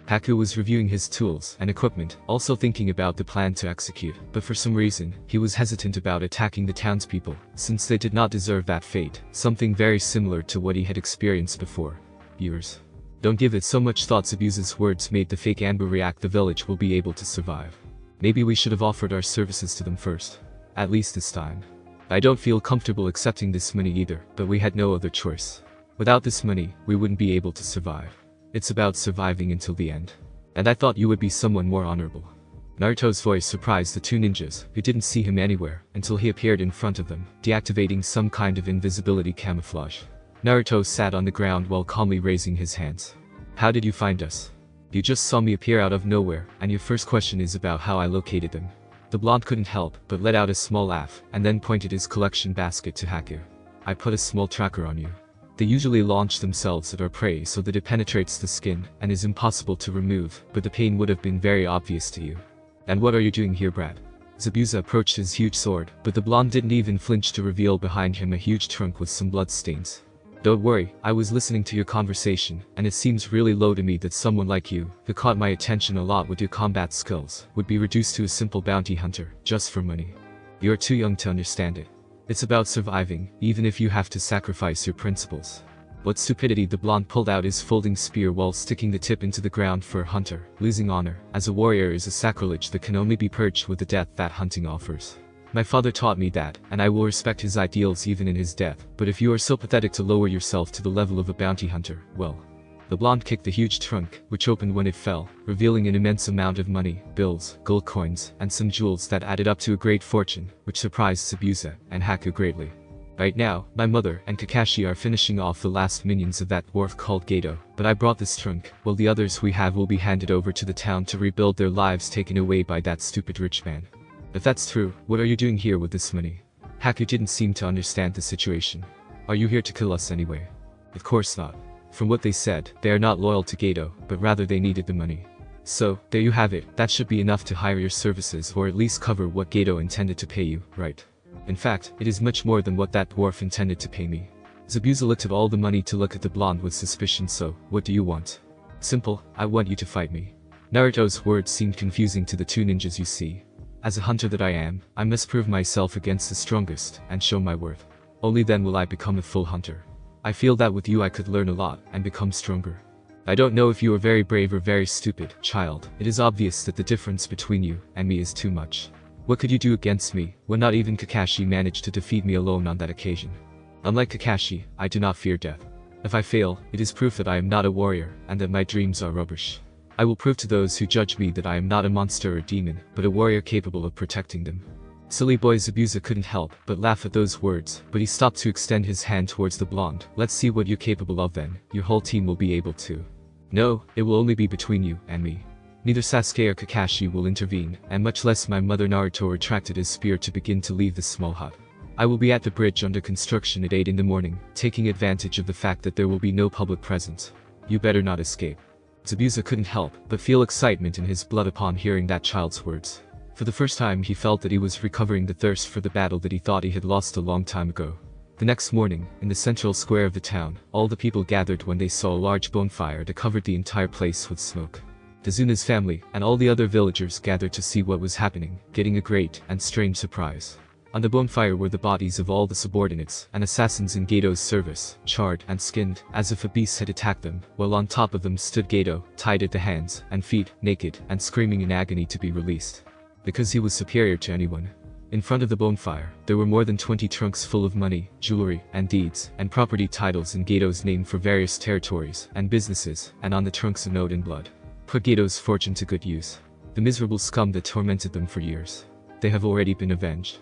Haku was reviewing his tools and equipment, also thinking about the plan to execute, but for some reason, he was hesitant about attacking the townspeople, since they did not deserve that fate, something very similar to what he had experienced before. "Viewers, don't give it so much thought." Zabuza's words made the fake Amber react. "The village will be able to survive. Maybe we should have offered our services to them first. At least this time. I don't feel comfortable accepting this money either, but we had no other choice. Without this money, we wouldn't be able to survive. It's about surviving until the end. And I thought you would be someone more honorable." Naruto's voice surprised the two ninjas, who didn't see him anywhere, until he appeared in front of them, deactivating some kind of invisibility camouflage. Naruto sat on the ground while calmly raising his hands. "How did you find us? You just saw me appear out of nowhere, and your first question is about how I located them." The blonde couldn't help but let out a small laugh, and then pointed his collection basket to Haku. "I put a small tracker on you. They usually launch themselves at our prey so that it penetrates the skin and is impossible to remove, but the pain would have been very obvious to you." "And what are you doing here, brat?" Zabuza approached his huge sword, but the blonde didn't even flinch to reveal behind him a huge trunk with some blood stains. "Don't worry, I was listening to your conversation, and it seems really low to me that someone like you, who caught my attention a lot with your combat skills, would be reduced to a simple bounty hunter, just for money. You're too young to understand it. It's about surviving, even if you have to sacrifice your principles." "What stupidity!" The blonde pulled out his folding spear while sticking the tip into the ground. "For a hunter, losing honor as a warrior is a sacrilege that can only be purged with the death that hunting offers. My father taught me that, and I will respect his ideals even in his death, but if you are so pathetic to lower yourself to the level of a bounty hunter, well." The blonde kicked the huge trunk, which opened when it fell, revealing an immense amount of money, bills, gold coins, and some jewels that added up to a great fortune, which surprised Zabuza and Haku greatly. Right now, my mother and Kakashi are finishing off the last minions of that dwarf called Gato, but I brought this trunk, while the others we have will be handed over to the town to rebuild their lives taken away by that stupid rich man. If that's true, what are you doing here with this money? Haku didn't seem to understand the situation. Are you here to kill us anyway? Of course not. From what they said, they are not loyal to Gato, but rather they needed the money. So, there you have it, that should be enough to hire your services or at least cover what Gato intended to pay you, right? In fact, it is much more than what that dwarf intended to pay me. Zabuza looked at all the money to look at the blonde with suspicion. So, what do you want? Simple, I want you to fight me. Naruto's words seemed confusing to the two ninjas you see. As a hunter that I am, I must prove myself against the strongest, and show my worth. Only then will I become a full hunter. I feel that with you I could learn a lot, and become stronger. I don't know if you are very brave or very stupid, child. It is obvious that the difference between you and me is too much. What could you do against me, when not even Kakashi managed to defeat me alone on that occasion? Unlike Kakashi, I do not fear death. If I fail, it is proof that I am not a warrior, and that my dreams are rubbish. I will prove to those who judge me that I am not a monster or demon, but a warrior capable of protecting them. Silly boy Zabuza couldn't help but laugh at those words, but he stopped to extend his hand towards the blonde. Let's see what you're capable of then, your whole team will be able to. No, it will only be between you and me. Neither Sasuke or Kakashi will intervene, and much less my mother Naruto retracted his spear to begin to leave the small hut. I will be at the bridge under construction at 8 in the morning, taking advantage of the fact that there will be no public presence. You better not escape. Zabuza couldn't help but feel excitement in his blood upon hearing that child's words. For the first time he felt that he was recovering the thirst for the battle that he thought he had lost a long time ago. The next morning, in the central square of the town, all the people gathered when they saw a large bonfire that covered the entire place with smoke. Tazuna's family and all the other villagers gathered to see what was happening, getting a great and strange surprise. On the bonfire were the bodies of all the subordinates and assassins in Gato's service, charred and skinned, as if a beast had attacked them, while on top of them stood Gato, tied at the hands and feet, naked, and screaming in agony to be released. Because he was superior to anyone. In front of the bonfire, there were more than 20 trunks full of money, jewelry, and deeds, and property titles in Gato's name for various territories and businesses, and on the trunks a note in blood. Put Gato's fortune to good use. The miserable scum that tormented them for years. They have already been avenged.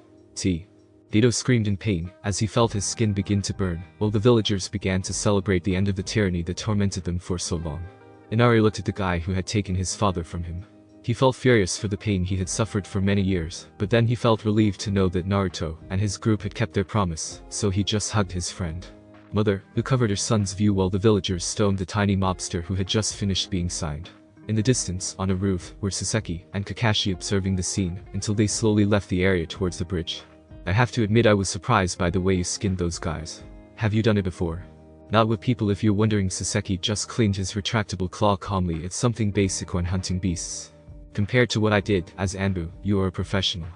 Gato screamed in pain as he felt his skin begin to burn, while the villagers began to celebrate the end of the tyranny that tormented them for so long. Inari looked at the guy who had taken his father from him. He felt furious for the pain he had suffered for many years, but then he felt relieved to know that Naruto and his group had kept their promise, so he just hugged his friend. Mother, who covered her son's view while the villagers stoned the tiny mobster who had just finished being signed. In the distance, on a roof, were Saseki and Kakashi observing the scene, until they slowly left the area towards the bridge. I have to admit I was surprised by the way you skinned those guys. Have you done it before? Not with people. If you're wondering, Saseki just cleaned his retractable claw calmly. It's something basic when hunting beasts. Compared to what I did as Anbu, you are a professional.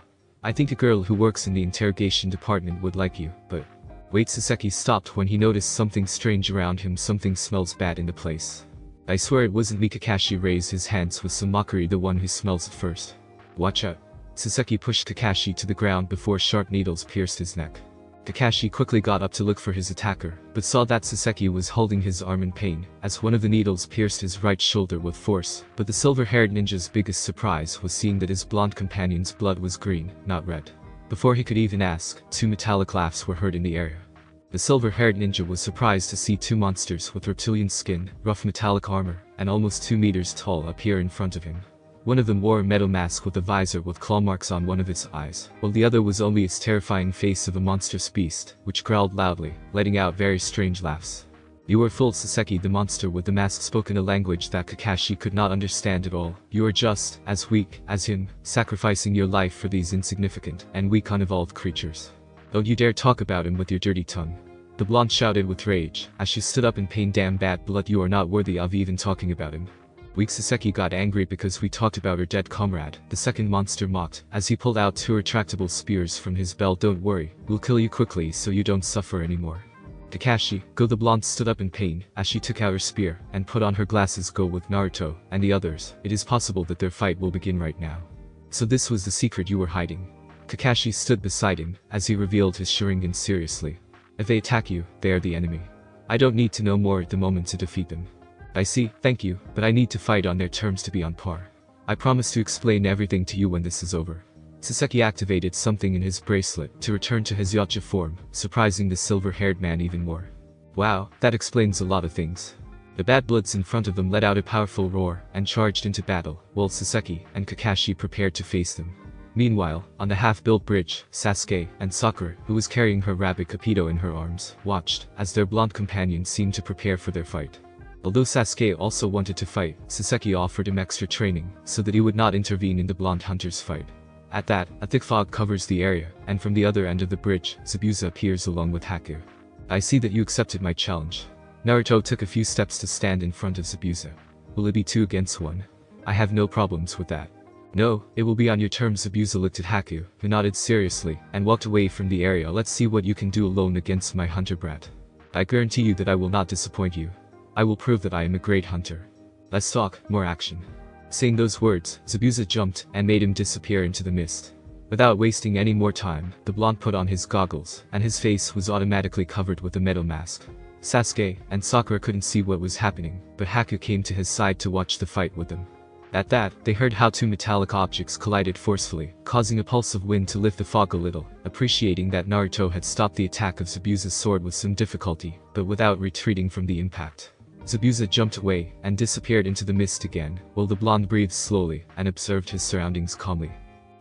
I think a girl who works in the interrogation department would like you, but... Wait, Saseki stopped when he noticed something strange around him. Something smells bad in the place. I swear it wasn't me. Kakashi raised his hands with some mockery. The one who smells it first. Watch out. Saseki pushed Kakashi to the ground before sharp needles pierced his neck. Kakashi quickly got up to look for his attacker, but saw that Saseki was holding his arm in pain, as one of the needles pierced his right shoulder with force. But the silver-haired ninja's biggest surprise was seeing that his blonde companion's blood was green, not red. Before he could even ask, two metallic laughs were heard in the area. The silver-haired ninja was surprised to see two monsters with reptilian skin, rough metallic armor, and almost 2 meters tall appear in front of him. One of them wore a metal mask with a visor with claw marks on one of its eyes, while the other was only its terrifying face of a monstrous beast, which growled loudly, letting out very strange laughs. You are fooled, Saseki. The monster with the mask spoke in a language that Kakashi could not understand at all. You are just as weak as him, sacrificing your life for these insignificant and weak unevolved creatures. Don't you dare talk about him with your dirty tongue. The blonde shouted with rage, as she stood up in pain. Damn bad blood, you are not worthy of even talking about him. Weak. Saseki got angry because we talked about her dead comrade, the second monster mocked, as he pulled out 2 retractable spears from his belt. Don't worry, we'll kill you quickly so you don't suffer anymore. Kakashi, go. The blonde stood up in pain, as she took out her spear, and put on her glasses. Go with Naruto, and the others. It is possible that their fight will begin right now. So this was the secret you were hiding. Kakashi stood beside him, as he revealed his Sharingan seriously. If they attack you, they are the enemy. I don't need to know more at the moment to defeat them. I see, thank you, but I need to fight on their terms to be on par. I promise to explain everything to you when this is over. Saseki activated something in his bracelet to return to his Yautja form, surprising the silver-haired man even more. Wow, that explains a lot of things. The bad bloods in front of them let out a powerful roar and charged into battle, while Saseki and Kakashi prepared to face them. Meanwhile, on the half-built bridge, Sasuke and Sakura, who was carrying her rabbit Capito in her arms, watched as their blonde companions seemed to prepare for their fight. Although Sasuke also wanted to fight, Saseki offered him extra training so that he would not intervene in the blonde hunter's fight. At that, a thick fog covers the area, and from the other end of the bridge, Zabuza appears along with Haku. I see that you accepted my challenge. Naruto took a few steps to stand in front of Zabuza. Will it be 2 against 1? I have no problems with that. No, it will be on your terms. Zabuza looked at Haku, who nodded seriously, and walked away from the area. Let's see what you can do alone against my hunter brat. I guarantee you that I will not disappoint you. I will prove that I am a great hunter. Let's talk, more action. Saying those words, Zabuza jumped and made him disappear into the mist. Without wasting any more time, the blonde put on his goggles, and his face was automatically covered with a metal mask. Sasuke and Sakura couldn't see what was happening, but Haku came to his side to watch the fight with them. At that, they heard how 2 metallic objects collided forcefully, causing a pulse of wind to lift the fog a little, appreciating that Naruto had stopped the attack of Zabuza's sword with some difficulty, but without retreating from the impact. Zabuza jumped away and disappeared into the mist again, while the blonde breathed slowly and observed his surroundings calmly.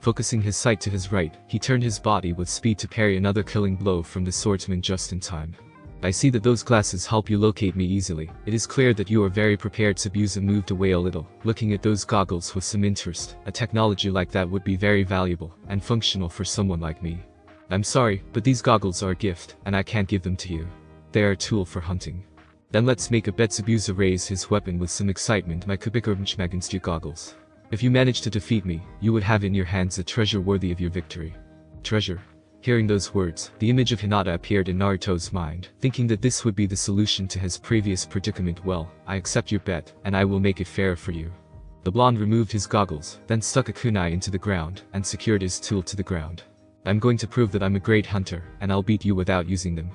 Focusing his sight to his right, he turned his body with speed to parry another killing blow from the swordsman just in time. I see that those glasses help you locate me easily. It is clear that you are very prepared. Zabuza moved away a little, looking at those goggles with some interest. A technology like that would be very valuable and functional for someone like me. I'm sorry, but these goggles are a gift, and I can't give them to you. They are a tool for hunting. Then let's make a bet. Zabuza raised his weapon with some excitement. My Kubikorbnch against your goggles. If you manage to defeat me, you would have in your hands a treasure worthy of your victory. Treasure? Hearing those words, the image of Hinata appeared in Naruto's mind, thinking that this would be the solution to his previous predicament. Well, I accept your bet, and I will make it fair for you. The blonde removed his goggles, then stuck a kunai into the ground, and secured his tool to the ground. I'm going to prove that I'm a great hunter, and I'll beat you without using them.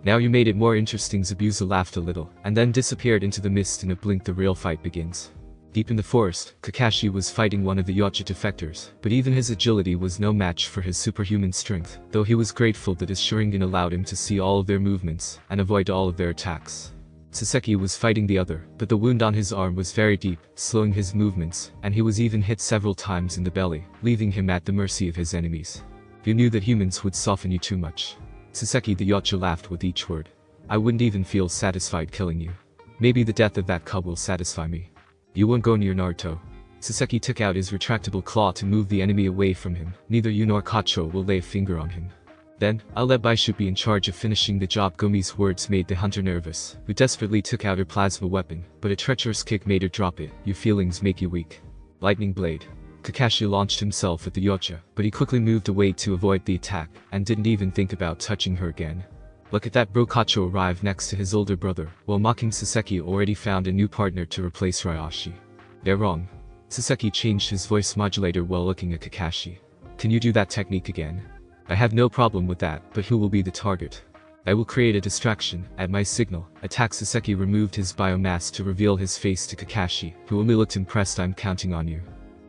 Now you made it more interesting. Zabuza laughed a little, and then disappeared into the mist. In a blink the real fight begins. Deep in the forest, Kakashi was fighting one of the Yautja defectors, but even his agility was no match for his superhuman strength, though he was grateful that his Sharingan allowed him to see all of their movements and avoid all of their attacks. Saseki was fighting the other, but the wound on his arm was very deep, slowing his movements, and he was even hit several times in the belly, leaving him at the mercy of his enemies. You knew that humans would soften you too much. Saseki the Yautja laughed with each word. I wouldn't even feel satisfied killing you. Maybe the death of that cub will satisfy me. You won't go near Naruto. Saseki took out his retractable claw to move the enemy away from him. Neither you nor Kacho will lay a finger on him. Then, I'll let Baishu be in charge of finishing the job. Gomi's words made the hunter nervous, who desperately took out her plasma weapon, but a treacherous kick made her drop it. Your feelings make you weak. Lightning blade. Kakashi launched himself at the Yautja, but he quickly moved away to avoid the attack, and didn't even think about touching her again. Look at that, bro. Kacho arrived next to his older brother, while mocking Saseki already found a new partner to replace Ryashi. They're wrong. Saseki changed his voice modulator while looking at Kakashi. Can you do that technique again? I have no problem with that, but who will be the target? I will create a distraction. At my signal, attack. Saseki removed his biomask to reveal his face to Kakashi, who only looked impressed. I'm counting on you.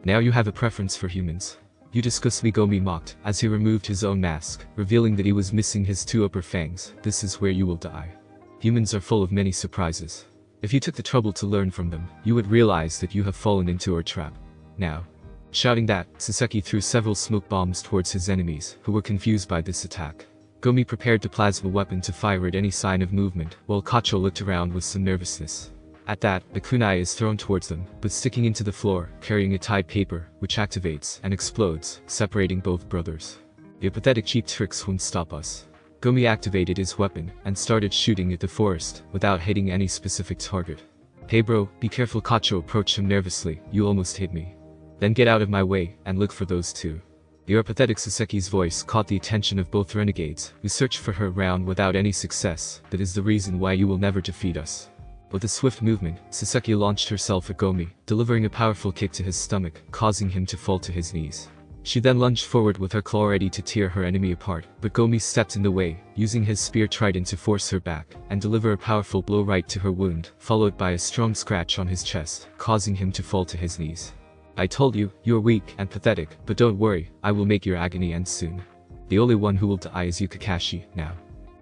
Now you have a preference for humans. You disgust me, Gomi mocked, as he removed his own mask, revealing that he was missing his 2 upper fangs. This is where you will die. Humans are full of many surprises. If you took the trouble to learn from them, you would realize that you have fallen into our trap. Now. Shouting that, Saseki threw several smoke bombs towards his enemies, who were confused by this attack. Gomi prepared the plasma weapon to fire at any sign of movement, while Kacho looked around with some nervousness. At that, the kunai is thrown towards them, but sticking into the floor, carrying a tied paper, which activates and explodes, separating both brothers. Your pathetic cheap tricks won't stop us. Gomi activated his weapon, and started shooting at the forest, without hitting any specific target. Hey bro, be careful. Kacho approached him nervously. You almost hit me. Then get out of my way, and look for those 2. Your pathetic. Saseki's voice caught the attention of both renegades, who searched for her around without any success. That is the reason why you will never defeat us. With a swift movement, Saseki launched herself at Gomi, delivering a powerful kick to his stomach, causing him to fall to his knees. She then lunged forward with her claw ready to tear her enemy apart, but Gomi stepped in the way, using his spear trident to force her back, and deliver a powerful blow right to her wound, followed by a strong scratch on his chest, causing him to fall to his knees. I told you, you're weak and pathetic, but don't worry, I will make your agony end soon. The only one who will die is you, Kakashi, now.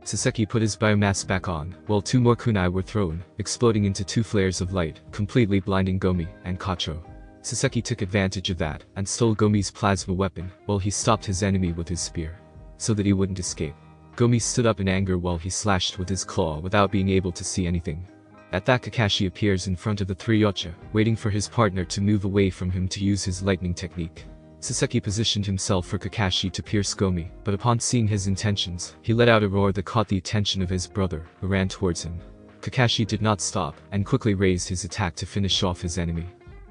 Saseki put his biomass back on, while 2 more kunai were thrown, exploding into 2 flares of light, completely blinding Gomi and Kacho. Saseki took advantage of that, and stole Gomi's plasma weapon, while he stopped his enemy with his spear, so that he wouldn't escape. Gomi stood up in anger while he slashed with his claw without being able to see anything. At that, Kakashi appears in front of the 3 Yautja, waiting for his partner to move away from him to use his lightning technique. Saseki positioned himself for Kakashi to pierce Gomi, but upon seeing his intentions, he let out a roar that caught the attention of his brother, who ran towards him. Kakashi did not stop, and quickly raised his attack to finish off his enemy.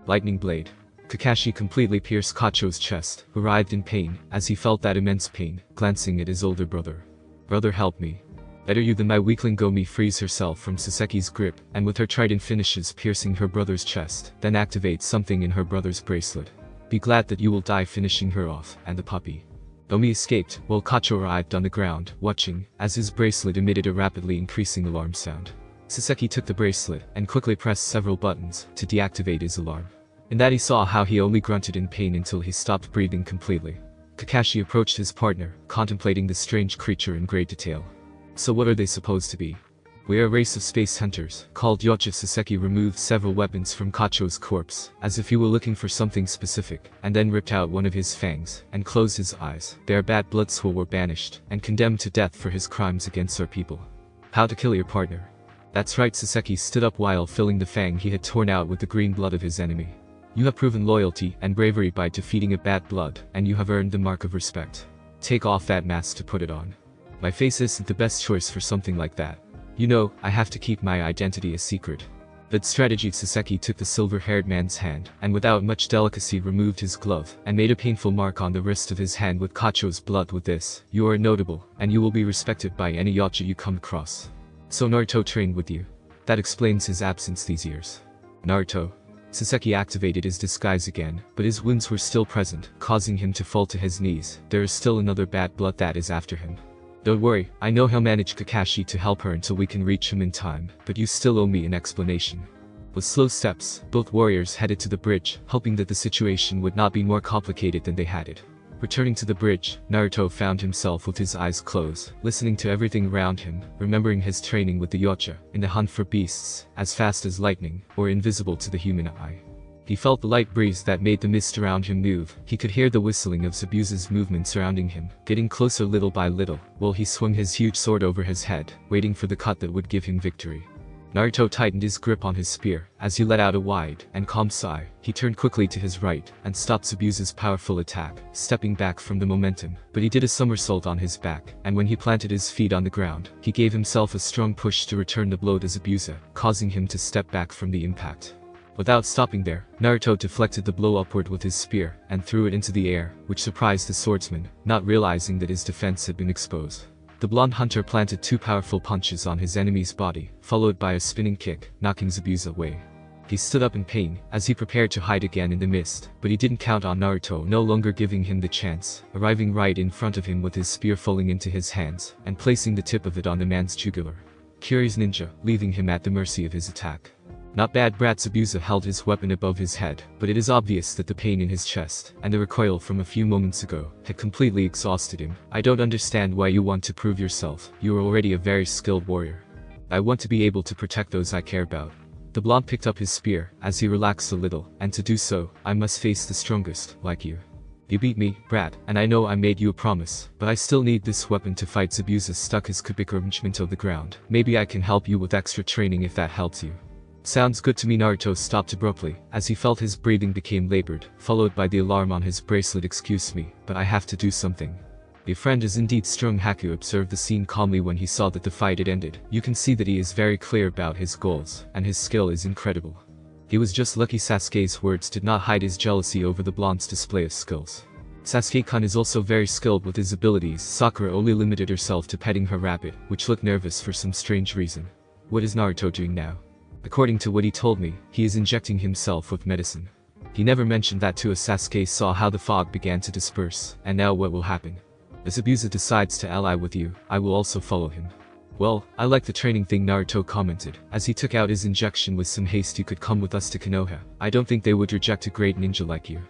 Lightning Blade. Kakashi completely pierced Kacho's chest, who writhed in pain, as he felt that immense pain, glancing at his older brother. Brother, help me. Better you than my weakling. Gomi frees herself from Saseki's grip, and with her trident finishes piercing her brother's chest, then activates something in her brother's bracelet. Be glad that you will die, finishing her off, and the puppy. Gomi escaped, while Kacho writhed on the ground, watching, as his bracelet emitted a rapidly increasing alarm sound. Saseki took the bracelet, and quickly pressed several buttons, to deactivate his alarm. In that he saw how he only grunted in pain until he stopped breathing completely. Kakashi approached his partner, contemplating the strange creature in great detail. So what are they supposed to be? We are a race of space hunters, called Yautja. Saseki removed several weapons from Kacho's corpse, as if he were looking for something specific, and then ripped out one of his fangs, and closed his eyes. Their bad blood soul were banished, and condemned to death for his crimes against our people. How to kill your partner. That's right. Saseki stood up while filling the fang he had torn out with the green blood of his enemy. You have proven loyalty and bravery by defeating a bad blood, and you have earned the mark of respect. Take off that mask to put it on. My face isn't the best choice for something like that. You know, I have to keep my identity a secret. That strategy. Saseki took the silver-haired man's hand, and without much delicacy removed his glove, and made a painful mark on the wrist of his hand with Kacho's blood. With this, you are notable, and you will be respected by any Yautja you come across. So Naruto trained with you. That explains his absence these years. Naruto. Saseki activated his disguise again, but his wounds were still present, causing him to fall to his knees. There is still another bad blood that is after him. Don't worry, I know he'll manage Kakashi to help her until we can reach him in time, but you still owe me an explanation. With slow steps, both warriors headed to the bridge, hoping that the situation would not be more complicated than they had it. Returning to the bridge, Naruto found himself with his eyes closed, listening to everything around him, remembering his training with the Yautja, in the hunt for beasts, as fast as lightning, or invisible to the human eye. He felt the light breeze that made the mist around him move. He could hear the whistling of Zabuza's movement surrounding him, getting closer little by little, while he swung his huge sword over his head, waiting for the cut that would give him victory. Naruto tightened his grip on his spear, as he let out a wide and calm sigh. He turned quickly to his right, and stopped Zabuza's powerful attack, stepping back from the momentum, but he did a somersault on his back, and when he planted his feet on the ground, he gave himself a strong push to return the blow to Zabuza, causing him to step back from the impact. Without stopping there, Naruto deflected the blow upward with his spear, and threw it into the air, which surprised the swordsman, not realizing that his defense had been exposed. The blonde hunter planted 2 powerful punches on his enemy's body, followed by a spinning kick, knocking Zabuza away. He stood up in pain, as he prepared to hide again in the mist, but he didn't count on Naruto no longer giving him the chance, arriving right in front of him with his spear falling into his hands, and placing the tip of it on the man's jugular. Curious ninja, leaving him at the mercy of his attack. Not bad. Brat. Zabuza held his weapon above his head, but it is obvious that the pain in his chest, and the recoil from a few moments ago, had completely exhausted him. I don't understand why you want to prove yourself. You are already a very skilled warrior. I want to be able to protect those I care about. The blonde picked up his spear, as he relaxed a little, and to do so, I must face the strongest, like you. You beat me, Brat, and I know I made you a promise, but I still need this weapon to fight. Zabuza stuck his kubik arrangement of the ground. Maybe I can help you with extra training if that helps you. Sounds good to me. Naruto stopped abruptly, as he felt his breathing became labored, followed by the alarm on his bracelet. Excuse me, but I have to do something. Your friend is indeed strong. Haku observed the scene calmly when he saw that the fight had ended. You can see that he is very clear about his goals, and his skill is incredible. He was just lucky Sasuke's words did not hide his jealousy over the blonde's display of skills. Sasuke-kun is also very skilled with his abilities. Sakura only limited herself to petting her rabbit, which looked nervous for some strange reason. What is Naruto doing now? According to what he told me, he is injecting himself with medicine. He never mentioned that to us. Sasuke saw how the fog began to disperse, and now what will happen? If Zabuza decides to ally with you, I will also follow him. Well, I like the training thing, Naruto commented, as he took out his injection with some haste. You could come with us to Konoha. I don't think they would reject a great ninja like you.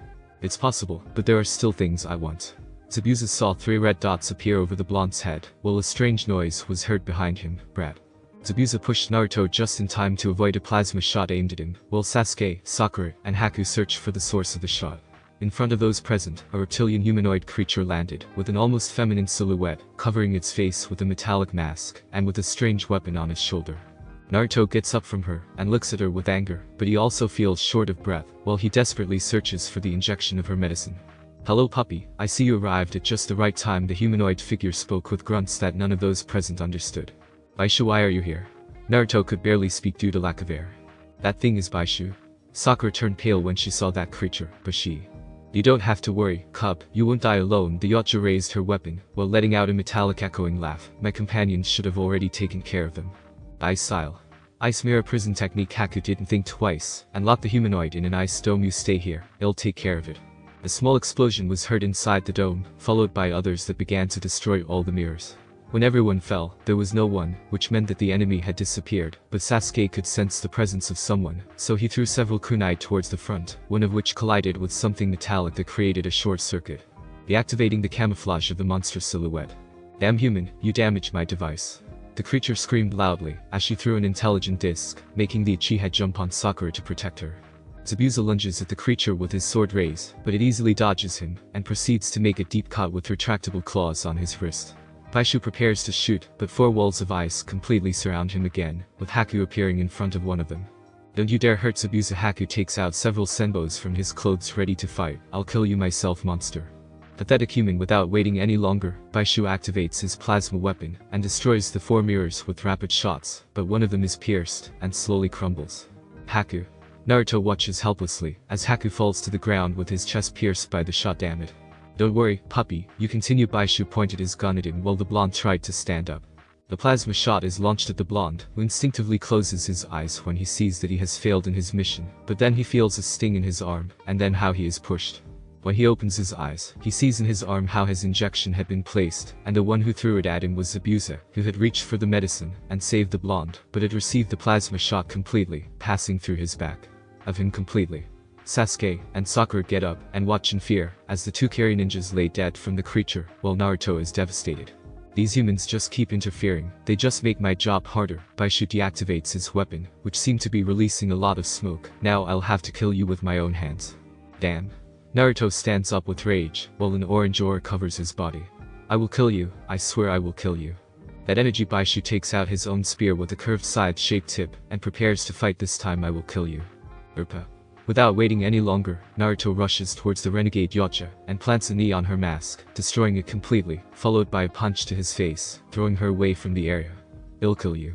It's possible, but there are still things I want. Zabuza saw 3 red dots appear over the blonde's head, while a strange noise was heard behind him. Brat. Zabuza pushed Naruto just in time to avoid a plasma shot aimed at him, while Sasuke, Sakura, and Haku searched for the source of the shot. In front of those present, a reptilian humanoid creature landed, with an almost feminine silhouette, covering its face with a metallic mask, and with a strange weapon on his shoulder. Naruto gets up from her, and looks at her with anger, but he also feels short of breath, while he desperately searches for the injection of her medicine. Hello puppy, I see you arrived at just the right time. The humanoid figure spoke with grunts that none of those present understood. Baishu, why are you here? Naruto could barely speak due to lack of air. That thing is Baishu. Sakura turned pale when she saw that creature, but she... You don't have to worry, cub, you won't die alone. The Yautja raised her weapon, while letting out a metallic echoing laugh. My companions should have already taken care of them. Ice style. Ice mirror prison technique. Haku didn't think twice, and locked the humanoid in an ice dome. You stay here, I'll take care of it. A small explosion was heard inside the dome, followed by others that began to destroy all the mirrors. When everyone fell, there was no one, which meant that the enemy had disappeared, but Sasuke could sense the presence of someone, so he threw several kunai towards the front, one of which collided with something metallic that created a short circuit, deactivating the camouflage of the monstrous silhouette. Damn human, you damaged my device. The creature screamed loudly, as she threw an intelligent disc, making the Uchiha jump on Sakura to protect her. Zabuza lunges at the creature with his sword raised, but it easily dodges him, and proceeds to make a deep cut with retractable claws on his wrist. Baishu prepares to shoot, but 4 walls of ice completely surround him again, with Haku appearing in front of one of them. Don't you dare hurt Zabuza. Haku takes out several senbos from his clothes ready to fight. I'll kill you myself, monster. Pathetic human. Without waiting any longer, Baishu activates his plasma weapon, and destroys the 4 mirrors with rapid shots, but one of them is pierced, and slowly crumbles. Haku. Naruto watches helplessly, as Haku falls to the ground with his chest pierced by the shot. Damn it. Don't worry, puppy, you continue. Baishu pointed his gun at him while the blonde tried to stand up. The plasma shot is launched at the blonde, who instinctively closes his eyes when he sees that he has failed in his mission, but then he feels a sting in his arm, and then how he is pushed. When he opens his eyes, he sees in his arm how his injection had been placed, and the one who threw it at him was Zabuza, who had reached for the medicine, and saved the blonde, but had received the plasma shot completely, passing through his back. Of him completely. Sasuke and Sakura get up and watch in fear as the 2 carry ninjas lay dead from the creature, while Naruto is devastated. These humans just keep interfering, they just make my job harder. Baishu deactivates his weapon, which seemed to be releasing a lot of smoke. Now I'll have to kill you with my own hands. Damn. Naruto stands up with rage, while an orange aura covers his body. I will kill you, I swear I will kill you. That energy. Baishu takes out his own spear with a curved scythe-shaped tip, and prepares to fight. This time I will kill you. Urpa. Without waiting any longer, Naruto rushes towards the renegade Yautja, and plants a knee on her mask, destroying it completely, followed by a punch to his face, throwing her away from the area. I'll kill you.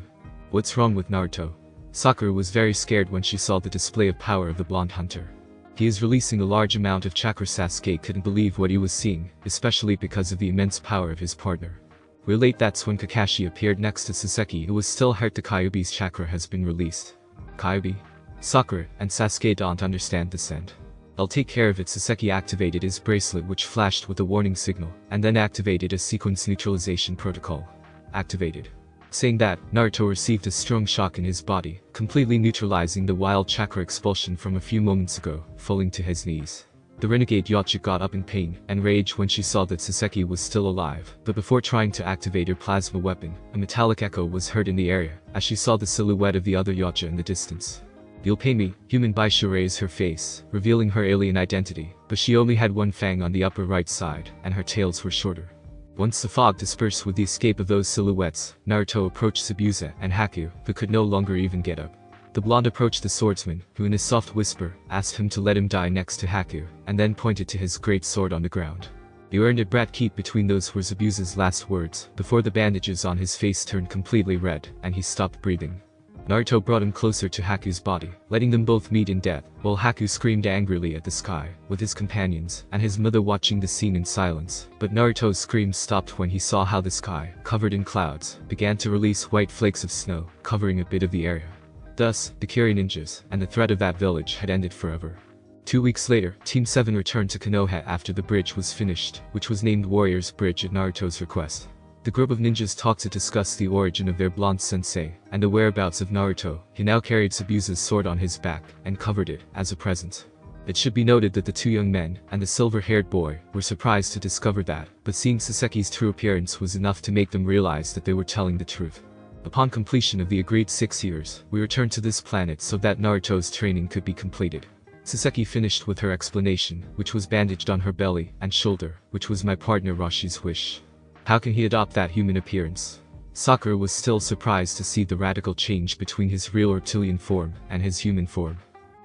What's wrong with Naruto? Sakura was very scared when she saw the display of power of the blonde hunter. He is releasing a large amount of chakra. Sasuke couldn't believe what he was seeing, especially because of the immense power of his partner. Relate. That's when Kakashi appeared next to Saseki, who was still hurt. The Kyuubi's chakra has been released. Kyuubi? Sakura and Sasuke don't understand this end. I'll take care of it. Saseki activated his bracelet, which flashed with a warning signal, and then activated a sequence neutralization protocol. Activated. Saying that, Naruto received a strong shock in his body, completely neutralizing the wild chakra expulsion from a few moments ago, falling to his knees. The renegade Yautja got up in pain and rage when she saw that Saseki was still alive, but before trying to activate her plasma weapon, a metallic echo was heard in the area, as she saw the silhouette of the other Yautja in the distance. You'll pay me, human. Baishu raised her face, revealing her alien identity, but she only had 1 fang on the upper right side, and her tails were shorter. Once the fog dispersed with the escape of those silhouettes, Naruto approached Zabuza and Haku, who could no longer even get up. The blonde approached the swordsman, who in a soft whisper, asked him to let him die next to Haku, and then pointed to his great sword on the ground. You earned it, brat. Keep between those were Zabuza's last words, before the bandages on his face turned completely red, and he stopped breathing. Naruto brought him closer to Haku's body, letting them both meet in death, while Haku screamed angrily at the sky, with his companions and his mother watching the scene in silence. But Naruto's screams stopped when he saw how the sky, covered in clouds, began to release white flakes of snow, covering a bit of the area. Thus, the Kiri ninjas and the threat of that village had ended forever. 2 weeks later, Team 7 returned to Konoha after the bridge was finished, which was named Warriors Bridge at Naruto's request. The group of ninjas talked to discuss the origin of their blonde sensei, and the whereabouts of Naruto. He now carried Zabuza's sword on his back, and covered it, as a present. It should be noted that the two young men, and the silver-haired boy, were surprised to discover that, but seeing Saseki's true appearance was enough to make them realize that they were telling the truth. Upon completion of the agreed 6 years, we returned to this planet so that Naruto's training could be completed. Saseki finished with her explanation, which was bandaged on her belly and shoulder, which was my partner Rashi's wish. How can he adopt that human appearance? Sakura was still surprised to see the radical change between his real reptilian form and his human form.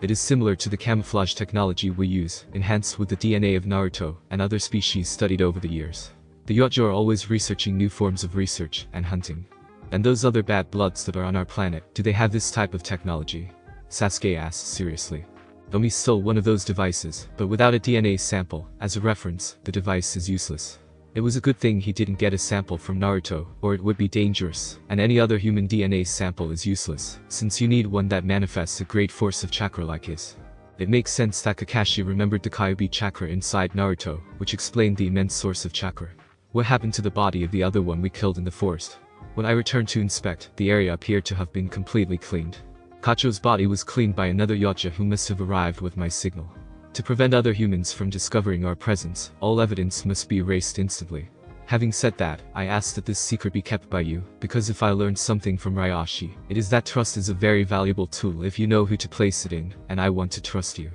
It is similar to the camouflage technology we use, enhanced with the DNA of Naruto and other species studied over the years. The Yautja are always researching new forms of research and hunting. And those other bad bloods that are on our planet, do they have this type of technology? Sasuke asked seriously. Omi's still one of those devices, but without a DNA sample, as a reference, the device is useless. It was a good thing he didn't get a sample from Naruto, or it would be dangerous, and any other human DNA sample is useless, since you need one that manifests a great force of chakra like his. It makes sense that Kakashi remembered the Kyuubi chakra inside Naruto, which explained the immense source of chakra. What happened to the body of the other one we killed in the forest? When I returned to inspect, the area appeared to have been completely cleaned. Kacho's body was cleaned by another Yautja who must have arrived with my signal. To prevent other humans from discovering our presence, all evidence must be erased instantly. Having said that, I asked that this secret be kept by you, because if I learned something from Ryashi, it is that trust is a very valuable tool if you know who to place it in, and I want to trust you.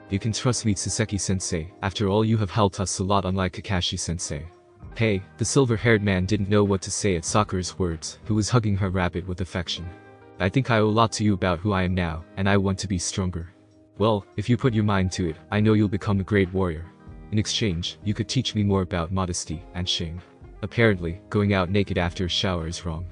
You can trust me, Saseki-sensei, after all you have helped us a lot, unlike Kakashi-sensei. Hey, the silver-haired man didn't know what to say at Sakura's words, who was hugging her rabbit with affection. I think I owe a lot to you about who I am now, and I want to be stronger. Well, if you put your mind to it, I know you'll become a great warrior. In exchange, you could teach me more about modesty and shame. Apparently, going out naked after a shower is wrong.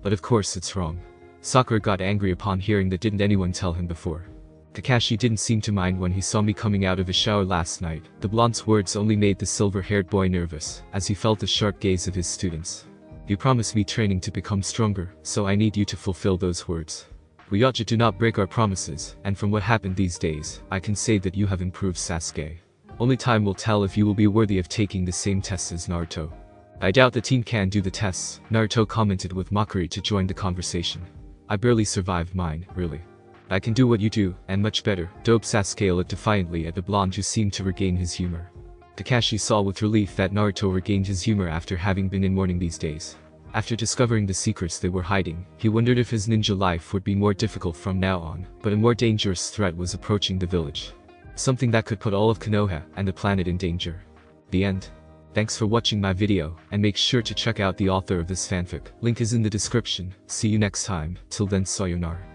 But of course it's wrong. Sakura got angry upon hearing that. Didn't anyone tell him before? Kakashi didn't seem to mind when he saw me coming out of a shower last night. The blonde's words only made the silver-haired boy nervous, as he felt the sharp gaze of his students. You promised me training to become stronger, so I need you to fulfill those words. We Yautja do not break our promises, and from what happened these days, I can say that you have improved, Sasuke. Only time will tell if you will be worthy of taking the same tests as Naruto. I doubt the team can do the tests, Naruto commented with mockery to join the conversation. I barely survived mine, really. I can do what you do, and much better, doped Sasuke looked defiantly at the blonde who seemed to regain his humor. Kakashi saw with relief that Naruto regained his humor after having been in mourning these days. After discovering the secrets they were hiding, he wondered if his ninja life would be more difficult from now on, but a more dangerous threat was approaching the village. Something that could put all of Konoha and the planet in danger. The end. Thanks for watching my video, and make sure to check out the author of this fanfic. Link is in the description. See you next time. Till then, sayonara.